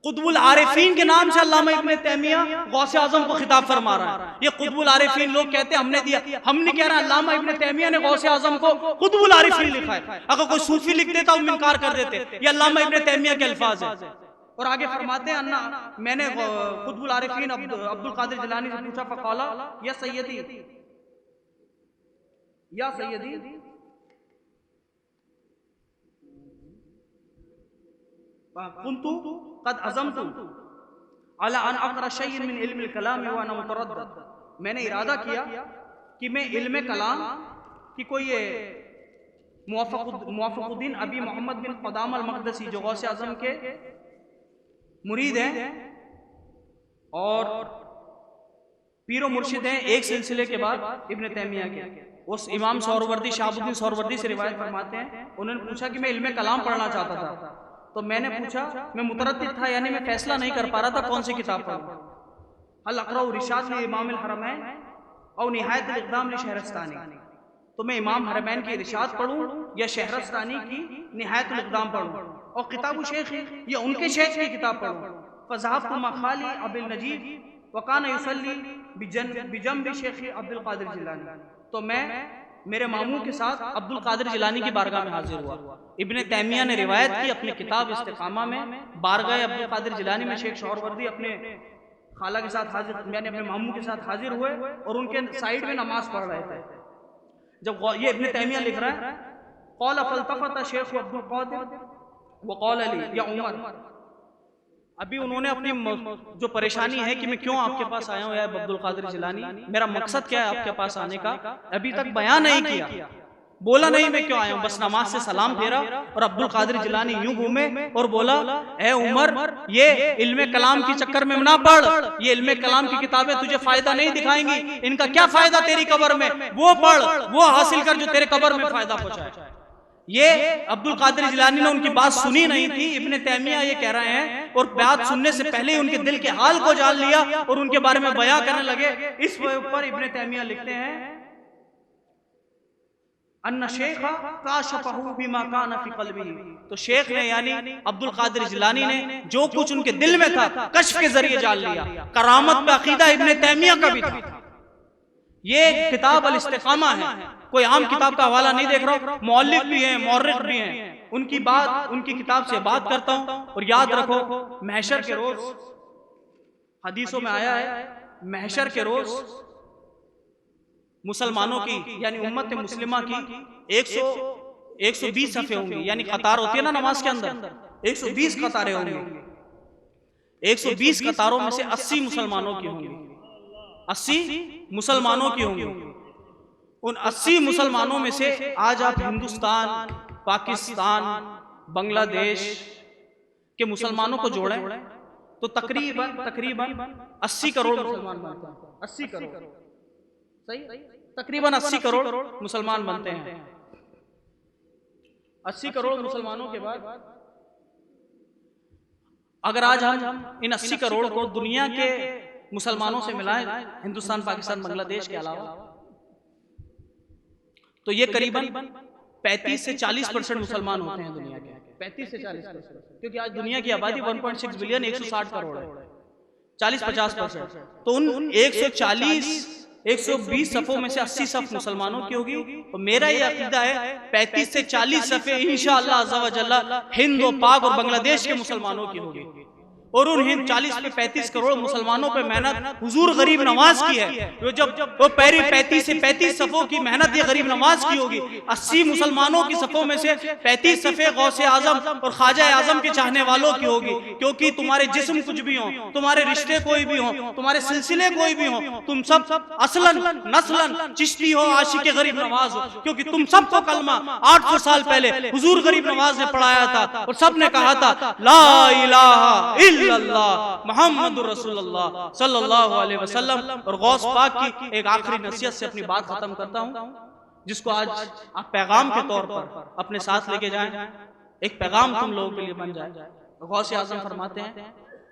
कुतुबुल आरिफीन के नाम से अल्लामा इब्ने तैमिया गौसे आजम को खिताब फरमा रहा है। ये कुतुबुल आरिफीन लोग कहते हैं हमने दिया, हमने कह रहा अल्लामा इब्ने तैमिया ने गौसे आजम को कुतुबुल आरिफीन लिखा है। अगर कोई सूफी लिख देता वो इनकार कर देते, ये अल्लामा इब्ने तैमिया के अल्फाज है। और आगे फरमाते हैं अन्ना, मैंने कुतुबुल आरिफीन अब्दुल कादिर जिलानी से पूछा, फ़क़ाला या सैयदी, या सैयदी, कुन्तु क़द अज़मतु अला अन अक़रा शय्यन मिन इल्मिल कलाम व अना मुतरद्दिद, मैंने इरादा किया कि मैं इल्म कलाम की कोई मुवफ़्फ़क़ुद्दीन अबी मोहम्मद बिन क़ुदामा अल-मक़दसी जो गौसे आज़म के मुरीद हैं और पीरो मुर्शिद हैं, एक सिलसिले के बाद इब्न तैमिया के, उस इमाम सोहरवर्दी शहाबुद्दीन सोहरवर्दी से रिवायत फरमाते हैं, उन्होंने पूछा कि मैं इल्म कलाम पढ़ना चाहता था, तो मैंने पूछा, मैं मुतरद्दिद था, यानी मैं फैसला नहीं कर पा रहा था कौन सी किताब पढ़ूं, हल अक़रअ रिशाद लिल इमाम अल हरमैन और निहायत अल इक़दाम लिल शहरस्तानी, तो मैं इमाम हरमैन की इरशाद पढ़ूं या शहरस्तानी की निहायत अल इक़दाम पढ़ूं, और किताब शेख या उनके शेख की किताब पढ़ूं। फ़ज़हबतु मा खाली अब्दुल नजीब वकाना युसल्ली बिजंबि शेख अब्दुल कादिर जिलानी, तो मैं मेरे मामू के साथ अब्दुल कादिर जिलानी की बारगाह में हाजिर हुआ। इब्न तैमिया ने रिवायत की अपनी किताब इस्तिक़ामा में, बारगाह अब्दुल कादिर जिलानी में शेख सोहरवर्दी अपने खाला के साथ हाजिर, मैंने अपने मामू के साथ हाजिर हुए और उनके साइड में नमाज पढ़ रहे थे। जब ये इब्न तैमिया लिख रहा है, क़ाल फ़ल्तफ़त शेख अब्दुल कादिर व क़ाल ली या उमर, अभी उन्होंने अपनी जो परेशानी है कि मैं क्यों आपके पास आया हूँ या अब्दुल कादिर जिलानी, मेरा मकसद क्या है आपके पास आने का, अभी तक बयान नहीं किया, बोला नहीं मैं क्यों आया हूँ, बस नमाज से सलाम फेरा और अब्दुल कादिर जिलानी यूं घूमे और बोला, ए उमर, ये इल्मे कलाम के चक्कर में ना पढ़, ये इल्मे कलाम की किताबें तुझे फायदा नहीं दिखाएंगी, इनका क्या फायदा तेरी कब्र में, वो पढ़, वो हासिल कर जो तेरे कब्र में फायदा पहुंचाए। ये अब्दुल कादिर जिलानी ने उनकी बात सुनी नहीं थी, इब्न तैमिया ये कह रहे हैं, और बात सुनने से पहले ही उनके दिल के हाल को जान लिया और उनके बारे में बयां करने लगे। इस ऊपर इब्न तैमिया लिखते हैं, अन्ना शेखा काशफहु बिमा काना फी क़ल्बिही, तो शेख ने यानी अब्दुल कादिर जिलानी ने जो कुछ उनके दिल में था कश्फ के जरिए जान लिया। करामत पे अकीदा इब्न तैमिया का भी था। ये किताब अल इस्तिक़ामा है, कोई आम किताब का हवाला नहीं देख रहा हूँ, मौलिक भी हैं, मौर्रिख भी हैं, उनकी बात उनकी किताब से बात करता हूँ। और याद रखो, महशर के रोज हदीसों में आया है, महशर के रोज मुसलमानों की यानी उम्मत मुस्लिमा की 120 सफ़े होंगे, यानी कतार होती है ना नमाज के अंदर, 120 कतारें होंगी, 120 कतारों में से 80 मुसलमानों की होंगी, 80 मुसलमानों की होंगी। उन 80 मुसलमानों में से आज आप हिंदुस्तान, पाकिस्तान, बांग्लादेश के मुसलमानों को जोड़ें तो तकरीबन 80 करोड़ मुसलमान बनते हैं। 80 करोड़, सही, तकरीबन 80 करोड़ मुसलमान बनते हैं। 80 करोड़ मुसलमानों के बाद अगर आज हम इन 80 करोड़ को दुनिया के मुसलमानों से मिलाएं, हिंदुस्तान, पाकिस्तान, बांग्लादेश के अलावा, तो ये करीबन 35 से 40% मुसलमान होते हैं दुनिया के, 35 से 40%, क्योंकि आज दुनिया की आबादी 1.6 बिलियन 160 करोड़ है, 40-50%। तो उन 120 सफ़ों में से 80 सफ़ मुसलमानों की होगी। और मेरा ये अकीदा है 35 से 40 सफ़े इंशाअल्लाह अज़्ज़ा व जल्ला हिंद और पाक और बांग्लादेश के मुसलमानों की होगी। और उन 40 पे 35 करोड़ मुसलमानों पे मेहनत हुजूर गरीब नवाज की है। तो जब वो पहली 35 से 35 सफ़ों की मेहनत ये गरीब नवाज की होगी, 80 मुसलमानों की सफ़ों में से 35 सफ़े गौसे आजम और ख्वाजा आजम के चाहने वालों की होगी। क्योंकि तुम्हारे जिस्म कुछ भी हो, तुम्हारे रिश्ते कोई भी हो, तुम्हारे सिलसिले कोई भी हो, तुम सब असलन नस्लन चिश्ती हो, आशिक गरीब नवाज हो। क्योंकि तुम सबको कलमा 800 साल पहले हुजूर गरीब नवाज ने पढ़ाया था और सबने कहा था ला इलाहा इल्लल्लाह मुहम्मदुर रसूलुल्लाह सल्लल्लाहु अलैहि वसल्लम। और गौस पाक की एक आखिरी नसीहत से अपनी बात खत्म करता हूं, जिसको आज आप पैगाम के तौर पर अपने साथ लेके जाएं, एक पैगाम तुम लोगों के लिए बन जाए। गौसे आजम फरमाते हैं,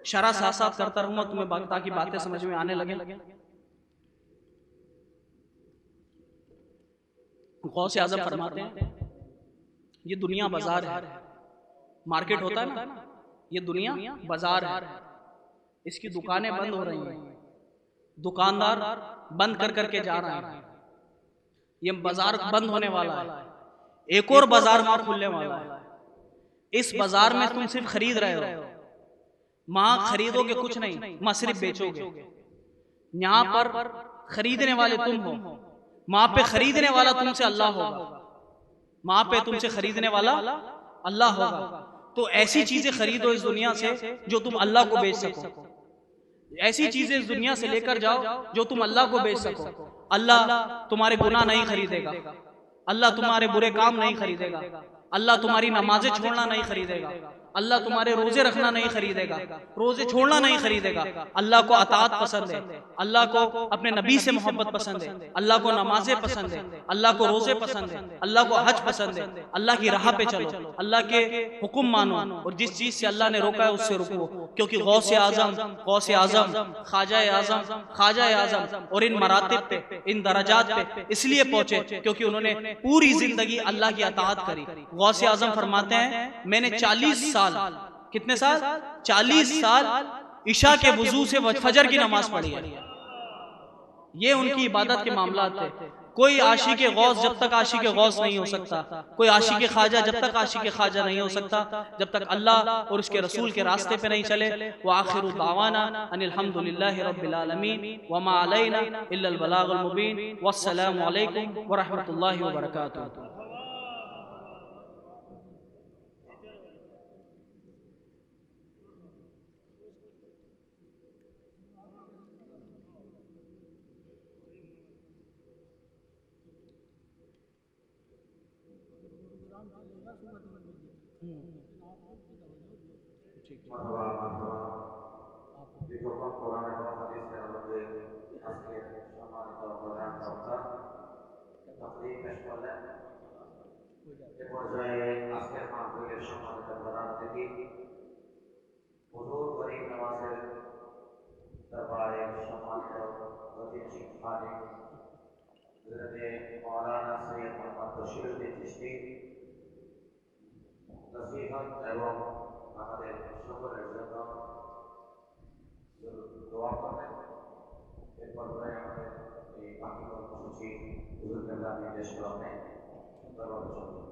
शरा साथ साथ करता रहूंगा तुम्हें ताकि बातें समझ में आने लगे। गौसे आजम फरमाते हैं, ये दुनिया बाजार है, मार्केट होता है ना, ये दुनिया बाजार है, इसकी दुकानें बंद हो रही हैं, दुकानदार बंद कर करके जा रहे हैं, ये बाजार बंद होने वाला है, एक और बाजार वहां खुलने वाला है। इस बाजार में तुम सिर्फ खरीद रहे हो, वहां खरीदोगे कुछ नहीं, वहां सिर्फ बेचोगे। यहाँ पर खरीदने वाले तुम हो, वहां पे खरीदने वाला तुमसे अल्लाह होगा, वहां पे तुमसे खरीदने वाला अल्लाह होगा। तो ऐसी चीजें खरीदो इस दुनिया से जो तुम अल्लाह को बेच सको। ऐसी चीजें इस दुनिया से लेकर जाओ जो तुम अल्लाह को बेच सको। अल्लाह तुम्हारे गुनाह नहीं खरीदेगा, अल्लाह तुम्हारे बुरे काम नहीं खरीदेगा, अल्लाह तुम्हारी नमाजें छोड़ना नहीं खरीदेगा, अल्लाह तुम्हारे रोजे रखना नहीं खरीदेगा, रोजे छोड़ना नहीं खरीदेगा। अल्लाह को अताअत पसंद है, अल्लाह को अपने नबी से मोहब्बत पसंद है, अल्लाह को नमाजें पसंद है, अल्लाह को रोजे पसंद है, अल्लाह को हज पसंद है। अल्लाह की राह पे चलो, अल्लाह के हुक्म मानो और जिस चीज से अल्लाह ने रोका है उससे रुको, क्योंकि गौसे आजम ख्वाजा आजम और इन मरातिब पे, इन दराजात पे इसलिए पहुंचे क्योंकि उन्होंने पूरी जिंदगी अल्लाह की अताअत करी। गौसे आजम फरमाते हैं मैंने 40 साल, कितने साल? 40 साल इशा के वजू से फजर की नमाज पढ़ी है। ये उनकी इबादत के मामलात थे। कोई आशिक गौस जब तक आशिक गौस नहीं हो सकता, कोई आशिक ख्वाजा जब तक आशिक ख्वाजा नहीं हो सकता, जब तक अल्लाह और उसके रसूल के रास्ते पे नहीं चले। व आखिरु दावाना अनिल हम्दुलिल्लाहि रब्बिल आलमीन व मा अलैना इल्लल बलागुल मुबीन वस्सलामु अलैकुम व रहमतुल्लाहि व बरकातुहू। মারহাবা মারহাবা বিজ্ঞাপন কোরআন এবং হাদিসের আলোকে আজকে সম্মানিত প্রধান বক্তা তাকরীর পেশ করলেন। এ পর্যায়ে আজকের মাহফিলের সম্মানিত প্রধান অতিথি হুজুর গরিব নওয়াজের দরবারে সম্মানিত অতিথি শিক্ষার্থী হযরত মাওলানা সৈয়দ মোহাম্মদ বশিরউদ্দিন চিশতি নসিহত এবং আমাদের সকলের জন্য দোয়া করবেন। এরপর আমাদের এই বাকি কর্মসূচি হুজুর কেবলা নির্দেশ ক্রমে সুন্দরভাবে চলবে।